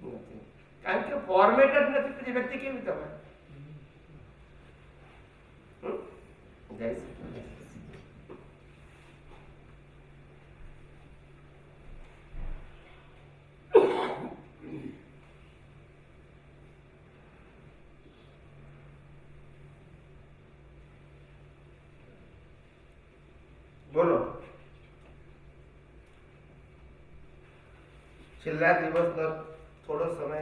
S2: નથી. કારણ કે ફોર્મેટ જ નથી, પછી વ્યક્તિ કેવી તમારે? જય શ્રી કૃષ્ણ. બોલો. છેલ્લા દિવસનો થોડો સમય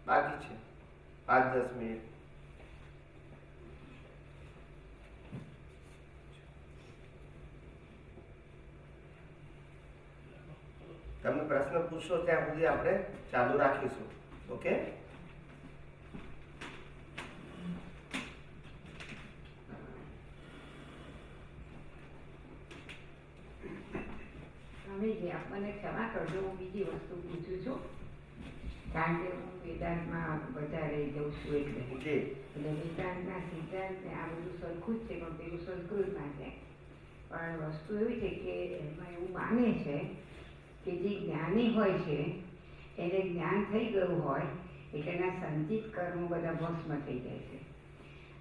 S2: બાકી છે, 5-10 મિનિટ. તમે પ્રશ્ન પૂછશો ત્યાં સુધી આપણે ચાલુ રાખીશું. ઓકે?
S7: સ્વામીજી, આપણને ક્ષમા કરજો, હું બીજી વસ્તુ પૂછું છું. કારણ કે હું વેદાંતમાં વધારે જઉં છું એટલે વેદાંતના સિદ્ધાંતને આ બધું સરખું જ છે, પણ પેલું સંસ્કૃતમાં છે. પણ વસ્તુ એવી છે કે એમાં એવું માને છે કે જે જ્ઞાની હોય છે એને જ્ઞાન થઈ ગયું હોય એટલે એના સંચિત કર્મો બધા ભસ્મ થઈ જાય છે.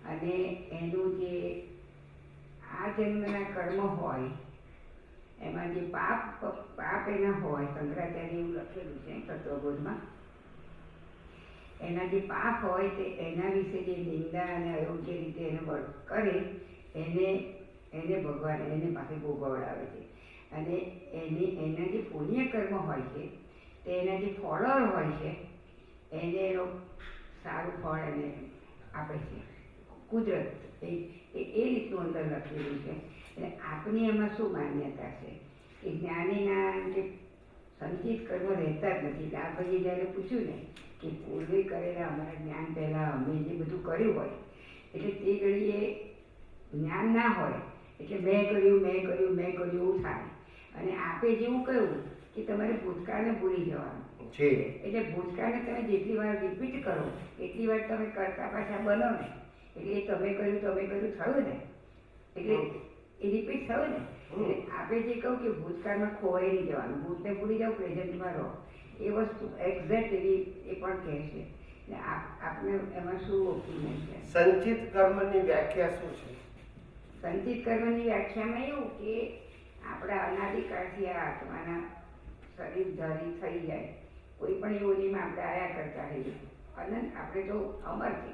S7: અને એનું જે આ જન્મના કર્મ હોય એમાં જે પાપ એના હોય, શંકરાચાર્ય એવું લખેલું છે તત્વબોધમાં, એના જે પાપ હોય તે એના વિશે જે નિંદા અને અયોગ્ય રીતે એને કરે એને ભગવાન એને પાસે ભોગવડાવે છે. અને એના જે પુણ્ય કર્મ હોય છે તે એના જે ફોલોઅર હોય છે એને એનું સારું ફળ એને આપે છે. કુદરત એ રીતનું અંદર લખેલું છે. એટલે આપની એમાં શું માન્યતા છે કે જ્ઞાનીના કે સંચિત કર્મ રહેતા જ નથી. એટલે આ પછી જ્યારે પૂછ્યું ને કે પૂર્વે કરેલા અમારા જ્ઞાન પહેલાં અમે જે બધું કર્યું હોય એટલે તે ઘડીએ જ્ઞાન ના હોય એટલે મેં કર્યું એવું થાય. અને આપે જેવું કહ્યું કે તમારે ભૂતકાળને ભૂલી જવાનું
S2: છે.
S7: એટલે ભૂતકાળને તમે જેટલી વાર રિપીટ કરો એટલી વાર તમે કરતા પાછા બનો ને એટલે એ તમે કર્યું થયું ને એટલે એ રિપીટ થયું ને. એટલે આપણે જે કહું કે ભૂતકાળમાં ખોવાઈ નહીં જવાનું, ભૂતને ભૂલી જાઓ, પ્રેઝન્ટમાં રહો, એ વસ્તુ એક્ઝેક્ટ એવી એ પણ કહે છે. એટલે આપને એમાં શું ઓપિનિયન છે?
S2: સંચિત કર્મની વ્યાખ્યા શું છે?
S7: સંચિત કર્મની વ્યાખ્યામાં એવું કે આપણા અનાદિકાળથી આ આત્માના શરીરધારી થઈ જાય કોઈ પણ યોનિમાં આપણે આયા કરતા રહીએ અનંત આપણે તો અમર છે.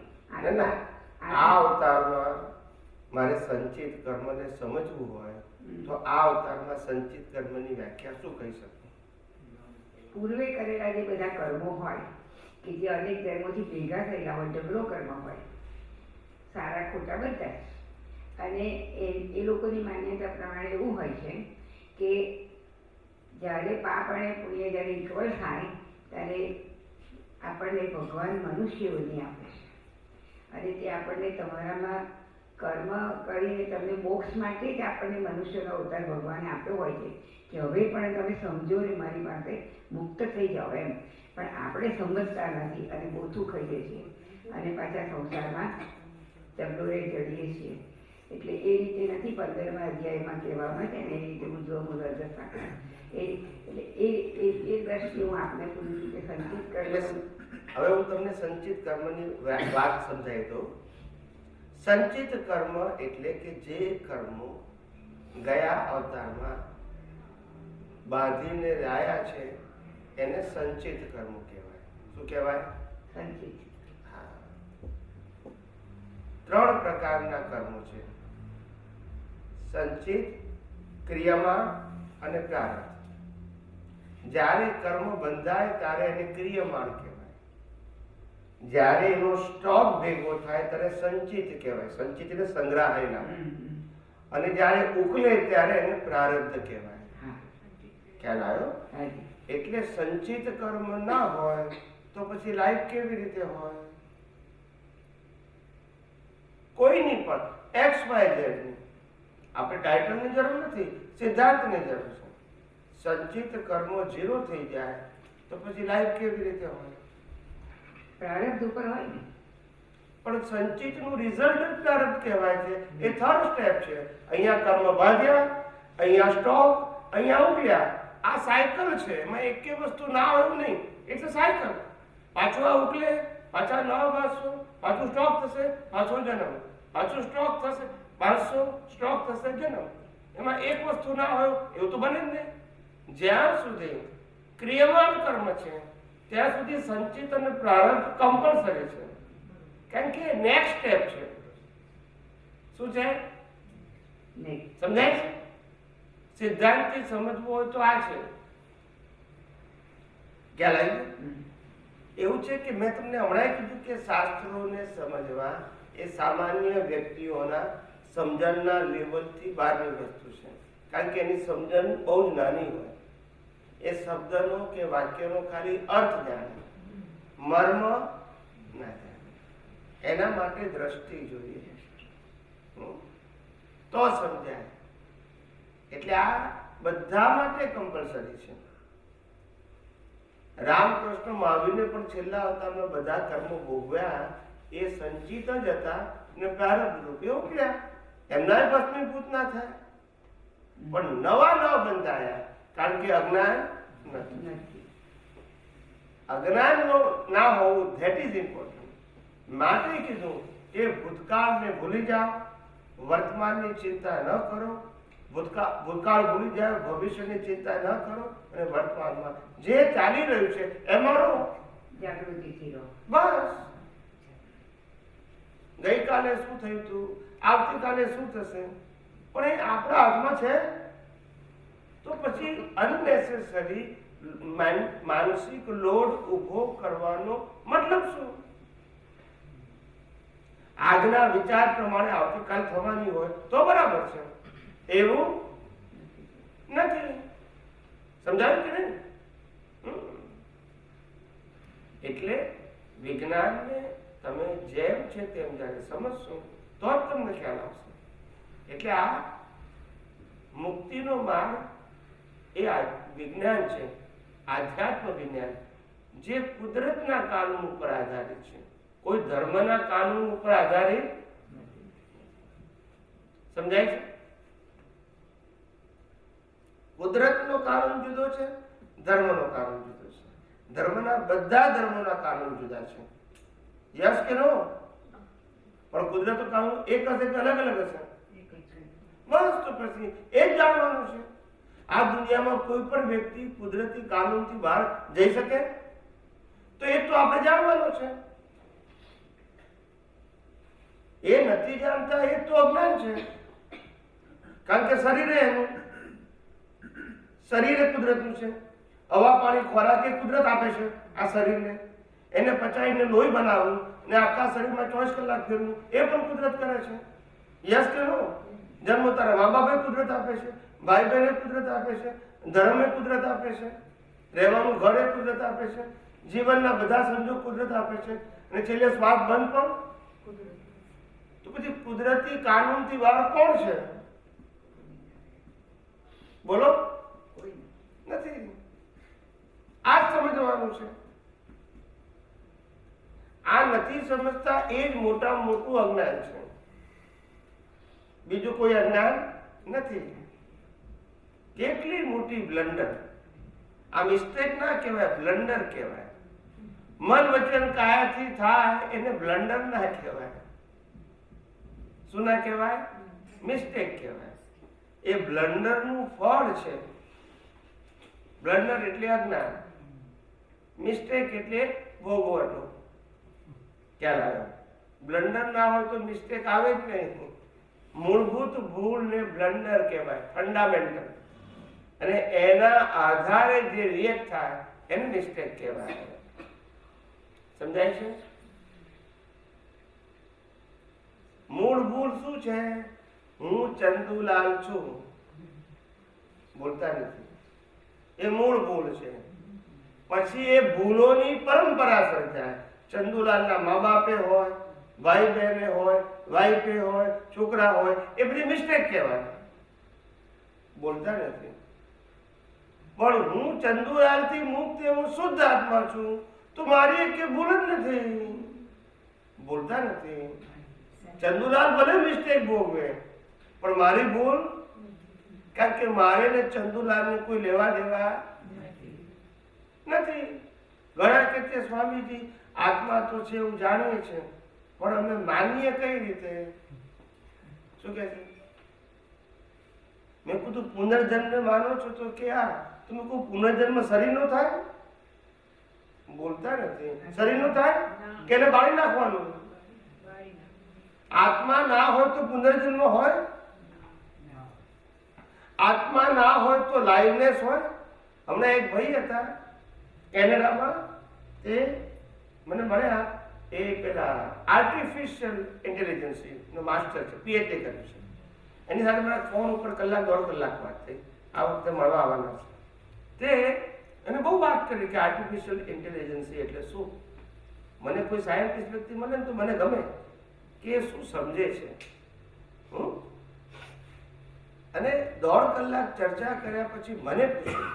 S2: આ અવતારમાં મારે સંચિત કર્મને સમજવું હોય તો આ અવતારમાં સંચિત કર્મની વ્યાખ્યા શું કહી શકું?
S7: પૂર્વે કરેલા જે બધા કર્મો હોય કે જે અનેક જન્મોથી ભેગા થયેલા હોય, ઢગલો કર્મ હોય, સારા ખોટા બધા જ. અને એ લોકોની માન્યતા પ્રમાણે એવું હોય છે કે જ્યારે પાપ અને પુણ્ય જ્યારે ઇક્વલ થાય ત્યારે આપણને ભગવાન મનુષ્યોની આપે છે. અને તે આપણને તમારામાં કર્મ કરીને તમને મોક્ષ માટે જ આપણને મનુષ્યનો અવતાર ભગવાને આપ્યો હોય છે કે હવે પણ તમે સમજો ને મારી પાસે મુક્ત થઈ જાઓ એમ. પણ આપણે સમજતા નથી અને બોથું ખાઈએ છીએ અને પાછા સંસારમાં ચબડોળે ચડીએ છીએ. એટલે એ રીતે નથી 15મા અધ્યાયમાં કહેવામાં છે ને એ રીતે ઉદ્ધવ મુરદસા એટલે એ દ્રષ્ટિએ હું આપને પૂછું છું કે સંચિત કર્મ.
S2: હવે હું તમને સંચિત કર્મની વાત સમજાવી દઉં. સંચિત કર્મ એટલે કે જે કર્મો ગયા અવતારમાં બાંધીને રહ્યા છે એને સંચિત કર્મ કહેવાય. શું કહેવાય?
S7: સંચિત.
S2: હા, 3 પ્રકારના કર્મો છે: સંચિત, ક્રિયમાણ અને પ્રારબ્ધ. જ્યારે કર્મ બંધાય ત્યારે એને ક્રિયમાણ કહેવાય. જ્યારે એનો સ્ટોક ભેગો થાય ત્યારે સંચિત કહેવાય. સંચિત એટલે સંગ્રહાયેલા. અને જ્યારે ઉકલે ત્યારે એને પ્રારબ્ધ કહેવાય. ખ્યાલ આવ્યો? એટલે સંચિત કર્મ ના હોય તો પછી લાઈફ કેવી રીતે હોય? કોઈની પણ XYZ ની આપણે ટાઇટલની જરૂર નથી, સિદ્ધાંતની જરૂર છે. સંચિત કર્મો 0 થઈ જાય તો પછી લાઈફ કેવી રીતે હોય?
S7: પ્રારબ્ધ ઉપર હોય ને.
S2: પણ સંચિતનું રિઝલ્ટ જ પ્રારબ્ધ કહેવાય છે. એ 3rd સ્ટેપ છે. અહીંયા કર્મ બાંધ્યા, અહીંયા સ્ટોક, અહીંયા ઉગલ્યા. આ સાયકલ છે. એમાં એકે વસ્તુ ના હોય નહીં. એટલે સાયકલ. પાછું આ ઉગલે, પાછા નવા બાંધશો, પાછું સ્ટોક થશે, પાછો જન્મ, પાછું સ્ટોક થશે, બાંધશો, સ્ટોક થશે, જન્મ. એમાં એક વસ્તુ ના હોય એવું તો બને જ નહીં. જ્યાં સુધી ક્રિયમાણ કર્મ છે ત્યાં સુધી સંચિત અને પ્રારબ્ધ કમ્પલસરી છે. કારણ કે નેક્સ્ટ સ્ટેપ છે. શું છે? સમજાય છે? સિદ્ધાંતથી સમજવું હોય તો આ છે. ખ્યાલ આવી? એવું છે કે મેં તમને હમણાં કીધું કે શાસ્ત્રોને સમજવા એ સામાન્ય વ્યક્તિઓના સમજણના લેવલથી બહારની વસ્તુ છે. કારણ કે એની સમજણ બહુ જ નાની હોય. એ શબ્દનો કે વાક્યનો ખાલી અર્થ જાણે, મર્મ ના જાણે. એના માટે દ્રષ્ટિ જોઈએ તો સમજાય. એટલે આ બધા માટે કમ્પલસરી છે. રામકૃષ્ણ મહાવીરને પણ છેલ્લા અવતારમાં બધા કર્મો ભોગવ્યા એ સંચિત જ હતા ને પ્રારબ્ધ રૂપે ઉકળ્યા. એમના ભસ્મીભૂત ના થાય પણ નવા ન બંધાયા. કારણ કે અજ્ઞાન નથી. અજ્ઞાન ના હોવું ધેટ ઇઝ ઇમ્પોર્ટન્ટ. માટે કીધું કે ભૂતકાળને ભૂલી જાઓ, વર્તમાનની ચિંતા ન કરો. ભૂતકાળ ભૂલી જાય, ભવિષ્યની ચિંતા ન કરો અને વર્તમાનમાં જે ચાલી રહ્યું છે એમાં રહો.
S7: જાગૃતિથી રહો.
S2: બસ. ગઈકાલે શું થયું હતું, આવતીકાલે શું થશે, પણ એ આપણા હાથમાં છે. તો પછી અનનેસેસરી માનસિક લોડ ઊભો કરવાનો મતલબ શું? આજના વિચાર પ્રમાણે આવતીકાલ થવાની હોય તો બરાબર છે, એવું નથી. સમજાયું કે નહીં? એટલે વિજ્ઞાનને તમે જેમ છે તેમ જ્યારે સમજશો તો જ તમને ખ્યાલ આવશે. એટલે આ મુક્તિનો માર્ગ એ વિજ્ઞાન છે, આધ્યાત્મ વિજ્ઞાન, જે કુદરતના કાનૂન ઉપર આધારિત છે, કોઈ ધર્મના કાનૂન ઉપર આધારિત. સમજાય છે? કુદરતનો કાનૂન જુદો છે, ધર્મનો કાનૂન જુદો છે. ધર્મના બધા ધર્મોના કાનૂન જુદા છે. યસ કે નો? પણ કુદરતનો કાનૂન એક હશે કે અલગ અલગ હશે? બસ, તો પછી એ જ જાણવાનું છે. આ દુનિયામાં કોઈ પણ વ્યક્તિ કુદરતી કાનૂનથી બહાર જઈ શકે તો એ તો આપણે જાણવાનો છે. એ નથી જાણતા એ તો અજ્ઞાન છે. કારણ કે શરીર એનું, શરીર એ કુદરતનું છે. હવા, પાણી, ખોરાક એ કુદરત આપે છે આ શરીરને. એને પચાવીને લોહી બનાવવું ને આખા શરીરમાં 24 કલાક ફેરવું એ પણ કુદરત કરે છે. યસ કે નો? જન્મ તારા મા બાપે કુદરત આપે છે, ભાઈ બહેને કુદરત આપે છે, ધર્મે કુદરત આપે છે, રહેવાનું ઘરે કુદરત આપે છે, જીવનના બધા સંજોગ કુદરત આપે છે, અને છેલ્લે શ્વાસ બંધ પણ. તો પછી કુદરતી કાનૂનથી બહાર કોણ છે? બોલો. નથી. આ જ સમજવાનું છે. આ નથી સમજતા એ જ મોટામાં મોટું અજ્ઞાન છે. બીજું કોઈ અજ્ઞાન નથી. કેટલી મોટી બ્લન્ડર! આ મિસ્ટેક ના કહેવાય, બ્લન્ડર કહેવાય. મન વચન કાયાથી થાય એને બ્લન્ડર ના કહેવાય. શું ના કહેવાય? મિસ્ટેક કહેવાય. એ બ્લન્ડરનું ફળ છે. બ્લન્ડર એટલે અજ્ઞાન, મિસ્ટેક એટલે ભોગવટો. ખ્યાલ આવ્યો? બ્લન્ડર ના હોય તો મિસ્ટેક આવે જ નહીં. મૂળભૂત ભૂલને બ્લન્ડર કહેવાય, ફંડામેન્ટલ. અને એના આધારે જે રિએક્ટ થાય એને મિસ્ટેક કહેવાય. સમજાય છે? મૂળ ભૂલ શું છે? હું ચંદુલાલ છું, બોલતા નથી. એ મૂળ ભૂલ છે. પછી એ ભૂલોની પરંપરા સર્જાય. ચંદુલાલના મા બાપે હોય, ભાઈ બહેને હોય, વાઈફે હોય, છોકરા હોય, એ બધી મિસ્ટેક કહેવાય. બોલતા નથી. પણ હું ચંદુલાલથી મુક્ત, હું શુદ્ધ આત્મા છું, તો મારી એક ભૂલ જ નથી. બોલતા નથી. ચંદુલાલ ભલે મિસ્ટેક ભોગવે, પણ મારી ભૂલ. કારણ કે મારે ને ચંદુલાલને કોઈ લેવા દેવા નથી. ઘણા કે સ્વામીજી આત્મા તો છે એવું જાણીએ છે, પણ અમે માનીએ કઈ રીતે? શું કે છે? મેં કીધું પુનર્જન્મ માનો છો તો કે તમે કહું પુનર્જન્મ શરીરનો થાય? બોલતા નથી. શરીરનો થાય કે એને બાળી નાખવાનું? આત્મા ના હોય તો પુનર્જન્મ હોય? આત્મા ના હોય તો લાઈવનેસ હોય? હમણાં એક ભાઈ હતા કેનેડામાં, તે મને મળ્યા. એ પેલા આર્ટિફિશિયલ ઇન્ટેલિજન્સ નો માસ્ટર છે, પીએચડી કર્યું છે. એની સાથે મારા ફોન ઉપર કલાક 1.5 કલાક વાત થઈ. આ વખતે મળવા આવવાના છે. તે એને બહુ વાત કરી કે આર્ટિફિશિયલ ઇન્ટેલિજન્સ એટલે શું. મને કોઈ સાયન્ટિસ્ટ વ્યક્તિ મળે ને તો મને ગમે કે એ શું સમજે છે. અને 1.5 કલાક ચર્ચા કર્યા પછી મને પૂછ્યું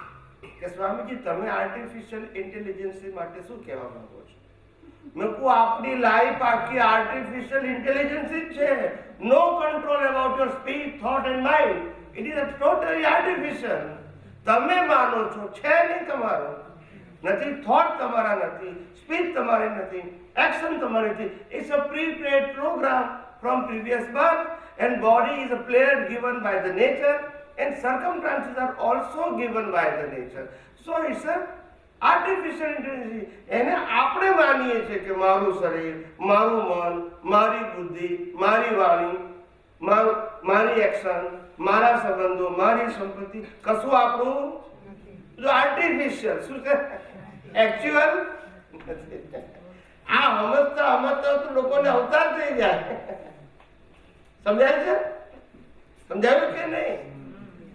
S2: કે સ્વામીજી તમે આર્ટિફિશિયલ ઇન્ટેલિજન્સ માટે શું કહેવા માંગો છો? મેં કહું આપણી લાઈફ આખી આર્ટિફિશિયલ ઇન્ટેલિજન્સ જ છે. No control about your speech, thought and mind. It is a totally artificial. તમે માનો છો, છે નહીં તમારો. નથી થોટ તમારા નથી, સ્પીચ તમારી નથી, એક્શન તમારી નથી. It's a preplayed program from previous birth, and body is a player given by the nature, and circumstances are also given by the nature. So it's a artificial intelligence એને આપણે માનીએ છીએ કે મારું શરીર, મારું મન, મારી બુદ્ધિ, મારી વાણી, મારી એક્શન, મારા સંબંધો, મારી સંપત્તિ, કશું આપણું આર્ટિફિશિયલ. શું છે? એકચ્યુઅલ નથી. આ સમજતા તો લોકોને અવતાર થઈ જાય. સમજાય છે? સમજાયું કે નહીં?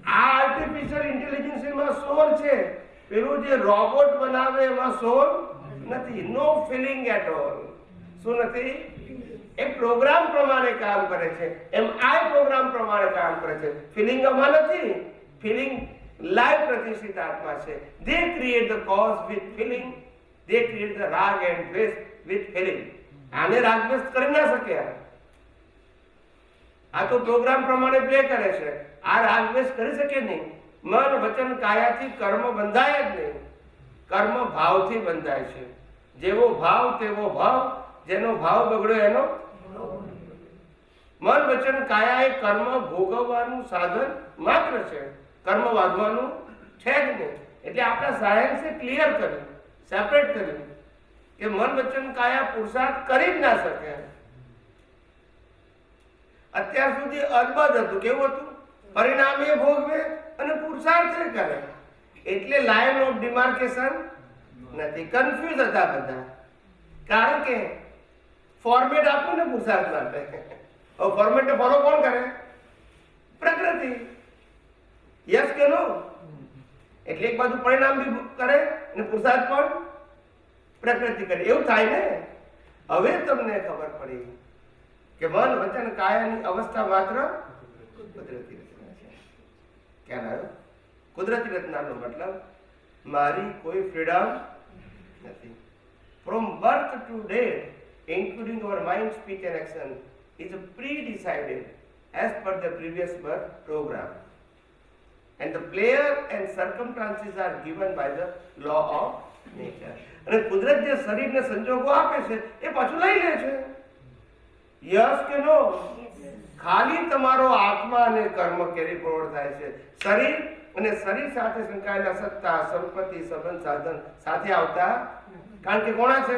S2: આ આર્ટિફિશિયલ ઇન્ટેલિજન્સમાં સોલ છે. પેલું જે રોબોટ બનાવે એમાં સોલ નથી. નો ફિલિંગ એટ ઓલ. શું નથી? એ પ્રોગ્રામ પ્રમાણે કામ કરે છે. એમ આ પ્રોગ્રામ પ્રમાણે કામ કરે છે. ફિલિંગ આમાં નથી. ફિલિંગ લાઈવ પ્રતિષ્ઠિત આત્મા છે. They create the cause with feeling. They create the rag and dvesh with feeling. આને રાગ દ્વેષ કરી ના શકે. આ તો પ્રોગ્રામ પ્રમાણે પ્લે કરે છે. આ રાગ દ્વેષ કરી શકે નહીં. મન વચન કાયાથી કર્મ બંધાય જ નહીં. કર્મ ભાવથી બંધાય છે. જેવો ભાવ તેવો ભાવ. જેનો ભાવ બગડ્યો એનો મન વચન કાયા એ કર્મ ભોગવવાનું સાધન માત્ર છે. કર્મ વાગવાનું છે જ નહીં. એટલે આપણા સાયન્સે ક્લિયર કર્યું, સેપરેટ કર્યું કે મન વચન કાયા પુરુષાર્થ કરી જ ના શકે. અત્યાર સુધી અદબદ હતું. કેવું હતું? પરિણામ એ ભોગવે અને પુરુષાર્થ એ કરે. એટલે લાઇન ઓફ ડિમાર્કેશન નથી. કન્ફ્યુઝ હતા બધા. કારણ કે ફોર્મેટ આપ્યું ને પુરુષાર્થ માટે. હવે ફોર્મેટ ફોલો કોણ કરે? પ્રકૃતિ. યસ કે નો? એટલે એક બાજુ પરિણામ બી કરે અને પુરુષાર્થ પણ પ્રકૃતિ કરે. એવું થાય ને? હવે તમને ખબર પડી કે મન વચન કાયાની અવસ્થા માત્ર કુદરતી રચના છે. ખ્યાલ આવ્યો? કુદરતી રચનાનો મતલબ મારી કોઈ ફ્રીડમ નથી. From birth to death, including our mind, speech and action, is pre-decided as per the previous birth program. And the player and circumstances are given by the law of nature. અને કુદરત જે શરીરને સંજોગો આપે છે એ પાછું લઈ લે છે. યસ કે નો? ખાલી તમારો આત્મા અને કર્મ કેવી પ્રવૃત્તિ થાય છે. શરીર અને શરીર સાથે સંકળાયેલા સત્તા, સંપત્તિ, સંબંધ, સાધન સાથે આવતા. કારણ કે કોના છે?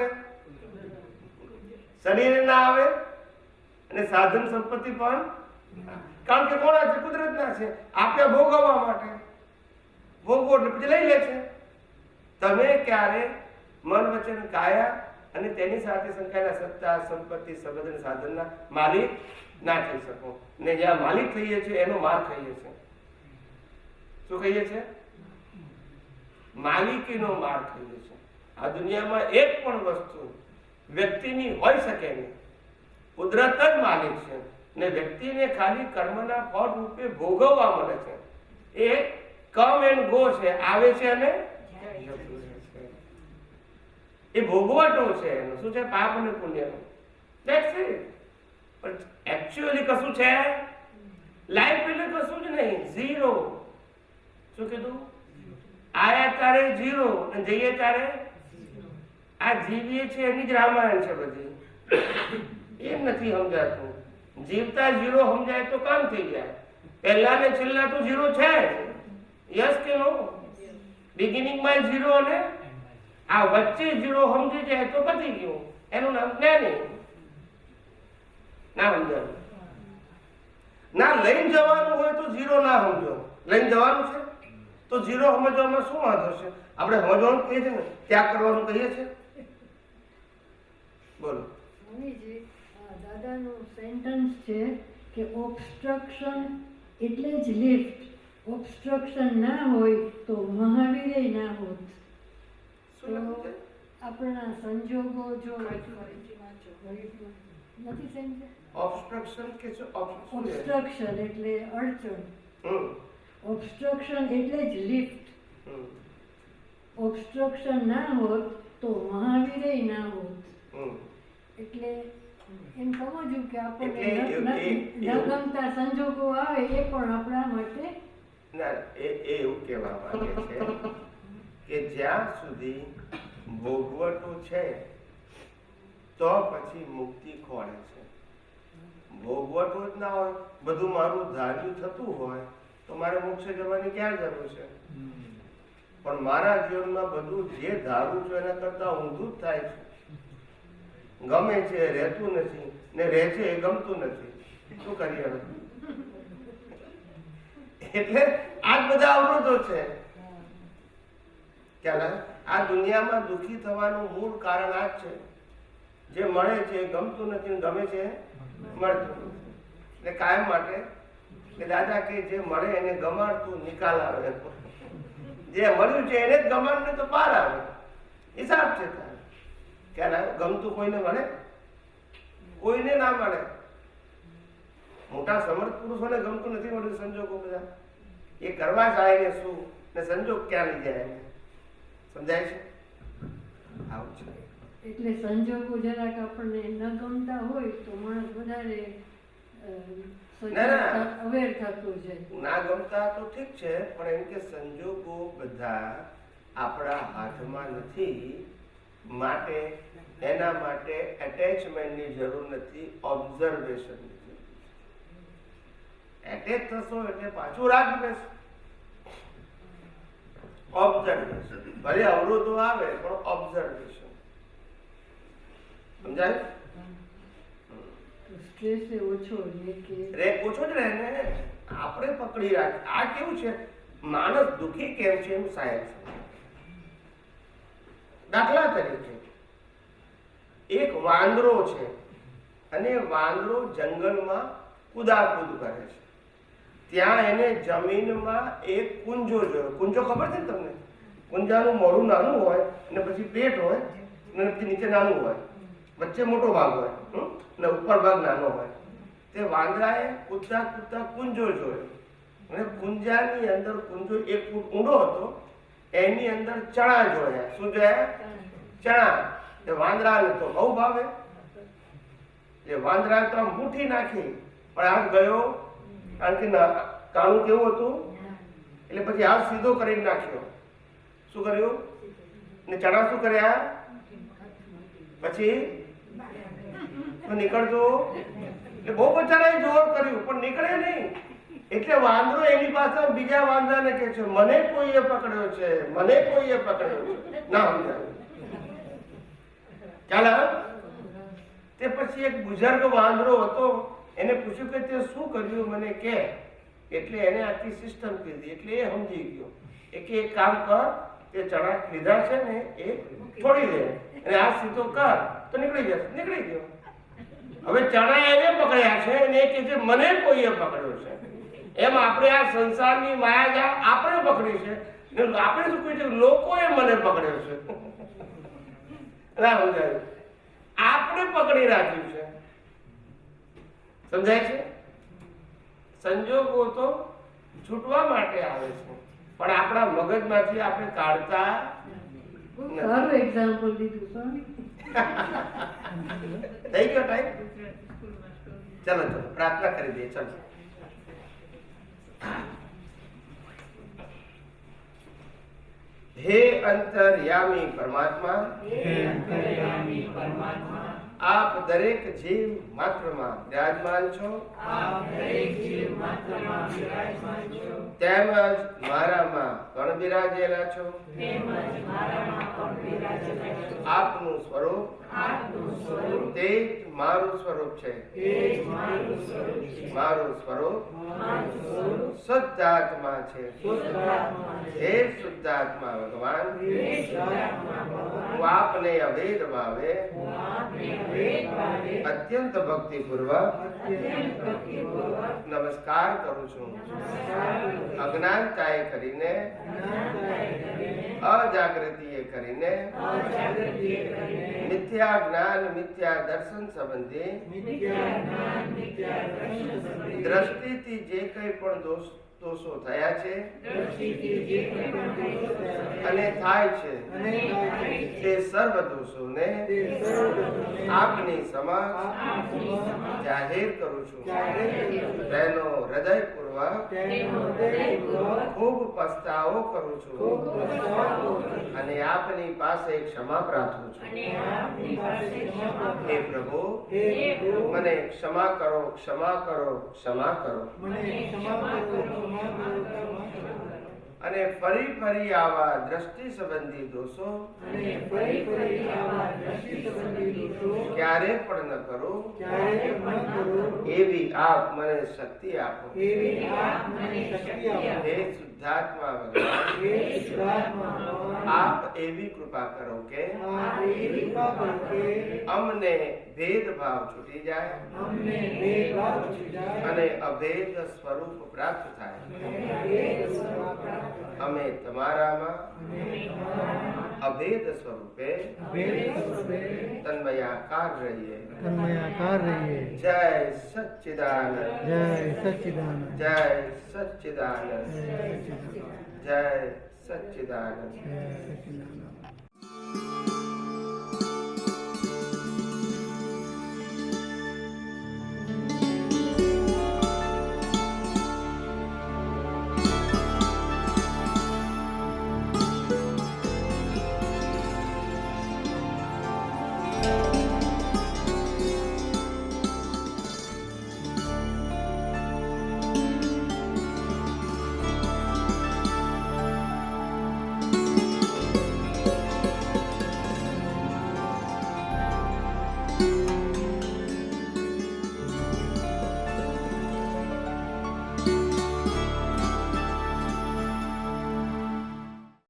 S2: શરીર ના આવે અને સાધન સંપત્તિ પણ. કારણ કે કોના છે? કુદરતના છે. આપ્યા ભોગવવા માટે. ભોગવો એટલે પછી લઈ લે છે. તમે ક્યારે મન વચન કાયા અને તેની સાથે સંકળાયેલા સત્તા, સંપત્તિ, સંબંધ અને સાધનના માલિક ના થઈ શકો. ને જ્યાં માલિક થઈએ છીએ એનો માર ખાઈએ છીએ. શું કહીએ છીએ? માલિકીનો માર ખાઈએ છીએ. આ દુનિયામાં એક પણ વસ્તુ વ્યક્તિની હોઈ શકે નહીં. કુદરત જ માલિક છે ને વ્યક્તિને ખાલી કર્મના ફળ રૂપે ભોગવવા મળે છે. એ કમ એન્ડ ગો છે. આવે છે અને એ ભોગવટો છે. એનો શું છે? પાપ અને પુણ્યનો. That's it. પણ એકચ્યુઅલી કશું છે? લાઈફ એટલે કશું જ નહીં. ઝીરો. શું કીધું? આયા તારે ઝીરો અને જઈએ તારે. આ જીવીએ છે એની જ રામાયણ છે બધી. એમ નથી સમજાતું. જીવતા ઝીરો સમજાય તો કામ થઈ જાય. પહેલા ને છેલ્લા તો ઝીરો છે. યસ કે નો? બિગિનિંગ માં ઝીરો અને આ વચ્ચે ઝીરો સમજી જાય તો પતી ગયું. એનું નામ જ્ઞાની. ના સમજાવું? ના લઈને જવાનું હોય તો ઝીરો ના સમજો. લઈને જવાનું છે તો ઝીરો સમજવામાં શું વાંધો છે? આપણે સમજવાનું કહીએ છીએ ને, ત્યાગ કરવાનું કહીએ છીએ. બોલો.
S4: સ્વામીજી, દાદાનું સેન્ટન્સ છે કે ઓબ્સ્ટ્રક્શન એટલે જ લિફ્ટ. ઓબ્સ્ટ્રક્શન ના હોય તો મહાવીરે ના હોત. તો આપણા સંજોગો જો નથી સમજ્યા?
S2: ઓબ્સ્ટ્રક્શન કે છે?
S4: ઓબ્સ્ટ્રક્શન એટલે અડચણ. ઓબ્સ્ટ્રક્શન એટલે જ લિફ્ટ. ઓબ્સ્ટ્રક્શન ના હોત તો મહાવીરે ના હોત. એટલે એમ સમજવું કે આપણને ન ગમતા સંજોગો આવે એ પણ આપણા માટે.
S2: ના, એ એવું કહેવા માંગે છે કે જ્યાં સુધી ભોગવટો છે તો પછી મુક્તિ ખોળે છે. ભોગવટો જ ના હોય, બધું મારું ધાર્યું થતું હોય તો મારે મોક્ષે જવાની ક્યાં જરૂર છે? પણ મારા જીવનમાં બધું જે ધારું છું એના કરતા ઊંધું જ થાય છે. ગમે છે રહેતું નથી, ને રહે છે એ ગમતું નથી. શું કરીએ હવે? એટલે આ જ બધા અવરોધો છે. ખ્યાલ આ દુનિયામાં દુઃખી થવાનું મૂળ કારણ આ જ છે. જે મળે છે એ ગમતું નથી, ને ગમે છે મળતું નથી. એટલે કાયમ માટે કે દાદા કે જે મળે એને ગમાડતું નિકાલ આવે, જે મળ્યું છે એને જ ગમાડને તો પાર આવે. હિસાબ છે તારે. ખ્યાલ આવે? ગમતું કોઈને મળે? કોઈને ના મળે. મોટા સમર્થ પુરુષોને ગમતું નથી મળ્યું સંજોગો બધા. એ કરવા જાય ને શું, ને સંજોગ ક્યાં લઈ જાય એને. સમજાય છે? આવું છે.
S4: એટલે સંજોગો જરાક આપણને ન ગમતા હોય તો માણસ વધારે અવેર થતો જાય.
S2: ના ગમતા તો ઠીક છે, પણ એમ કે સંજોગો બધા આપણા હાથમાં નથી, માટે એના માટે એટેચમેન્ટની જરૂર નથી, ઓબ્ઝર્વેશનની જરૂર છે. એટેચ થશો એટલે પાછું રાગ બેસો. ઓબ્ઝર્વેશન, ભલે અવરોધો આવે પણ ઓબ્ઝર્વેશન. સમજાય?
S4: સ્ટ્રેસ ઓછો
S2: રે ઓછો જ રહે ને. આપણે પકડી રાખ. આ કેવું છે, માણસ દુઃખી કેમ છે એનું સાયન્સ. દાખલા તરીકે એક વાંદરો છે અને વાંદરો જંગલમાં કુદાકુદ કરે છે. ત્યાં એને જમીનમાં એક કુંજો જોયો. કુંજો ખબર છે ને તમને? કુંજાનું મોઢું નાનું હોય અને પછી પેટ હોય અને પછી નીચે નાનું હોય, વચ્ચે મોટો ભાગ હોય અને ઉપર ભાગ નાનો હોય. તે વાંદરાએ કૂદતા કૂદતા કુંજો જોયો અને કુંજાની અંદર કુંજો 1 ફૂટ ઊંડો હતો. એની અંદર ચણા જોયા. શું જોયા? ચણા. એ વાંદરાને તો બહુ ભાવે. એ વાંદરાએ તો મુઠ્ઠી નાખી પણ આ ગયો, કારણ કે કાણું કેવું હતું એટલે પછી હાથ સીધો કરીને નાખ્યો. શું કર્યું? ને ચણા શું કર્યા? પછી નીકળતું એટલે બહુ બચારાએ જોર કર્યું પણ નીકળે નહીં. એટલે વાંદરો એની પાસે બીજા વાંદરાને કહે છે, મને કોઈએ પકડ્યો છે, મને કોઈએ પકડ્યો છે. ના સમજાયું? ચાલ. તે પછી એક બુઝુર્ગ વાંદરો હતો, એને પૂછ્યું કે તે શું કર્યું મને કે. એટલે એને આખી સિસ્ટમ કીધી. એટલે એ સમજી ગયો. એક કામ કર, તે ચણા લીધા છે ને એ છોડી દે અને આ સીધો કર તો નીકળી જશે. નીકળી ગયો. હવે ચણા એને પકડ્યા છે અને એ કહે છે મને કોઈએ પકડ્યો છે. એમ આપણે આ સંસારની માયા આપણે પકડી છે, આપણે શું કહ્યું છે? લોકોએ મને પકડ્યો છે. સમજાયું? આપણે પકડી રાખ્યું છે. સમજાય છે? સંજોગો તો છૂટવા માટે આવે છે, પણ આપણા મગજમાંથી આપણે કાઢતા.
S4: સારું એક્ઝામ્પલ દીધું સ્વામી.
S2: થઈ ગયો ટાઈમ? ચલો ચલો પ્રાર્થના કરી દઈએ. ચલો. હે અંતર્યામી પરમાત્મા, આપ દરેક જીવ માત્રમાં વિરાજમાન છો, તેમજ મારામાં પણ બિરાજેલા છો. આપનું સ્વરૂપ તે જ મારું સ્વરૂપ છે. મારું સ્વરૂપ શુદ્ધાત્મા છે. હે શુદ્ધાત્મા ભગવાન, હું આપને અભેદ ભાવે અત્યંત ભક્તિપૂર્વક નમસ્કાર કરું છું. અજ્ઞાનતાએ કરીને, અજાગૃતિએ કરીને, મિથ્યા જ્ઞાન મિથ્યા દર્શન સંબંધી દ્રષ્ટિથી જે કંઈ પણ દોષો થયા છે અને થાય છે તે સર્વ દોષોને આપની સમક્ષ જાહેર કરું છું. તેનો હૃદયપૂર્વક ખૂબ પસ્તાવો કરું છું અને આપની પાસે ક્ષમા પ્રાર્થું છું. હે પ્રભુ, મને ક્ષમા કરો, ક્ષમા કરો, ક્ષમા કરો. અને ફરી ફરી આવા દ્રષ્ટિ સંબંધી દોષો ક્યારે પણ ન કરું, એવી આપ મને શક્તિ આપો. હે શુદ્ધાત્મા ભગવાન, આપ એવી કૃપા કરો કે અમને ભેદભાવ છૂટી જાય અને અભેદ સ્વરૂપ પ્રાપ્ત થાય. અમે તમારામાં અભેદ સ્વરૂપે તન્મયાકાર રહીએ. જય સચ્ચિદાનંદ, જય સચ્ચિદાનંદ, જય સચ્ચિદાનંદ, જય સચ્ચિદાનંદ.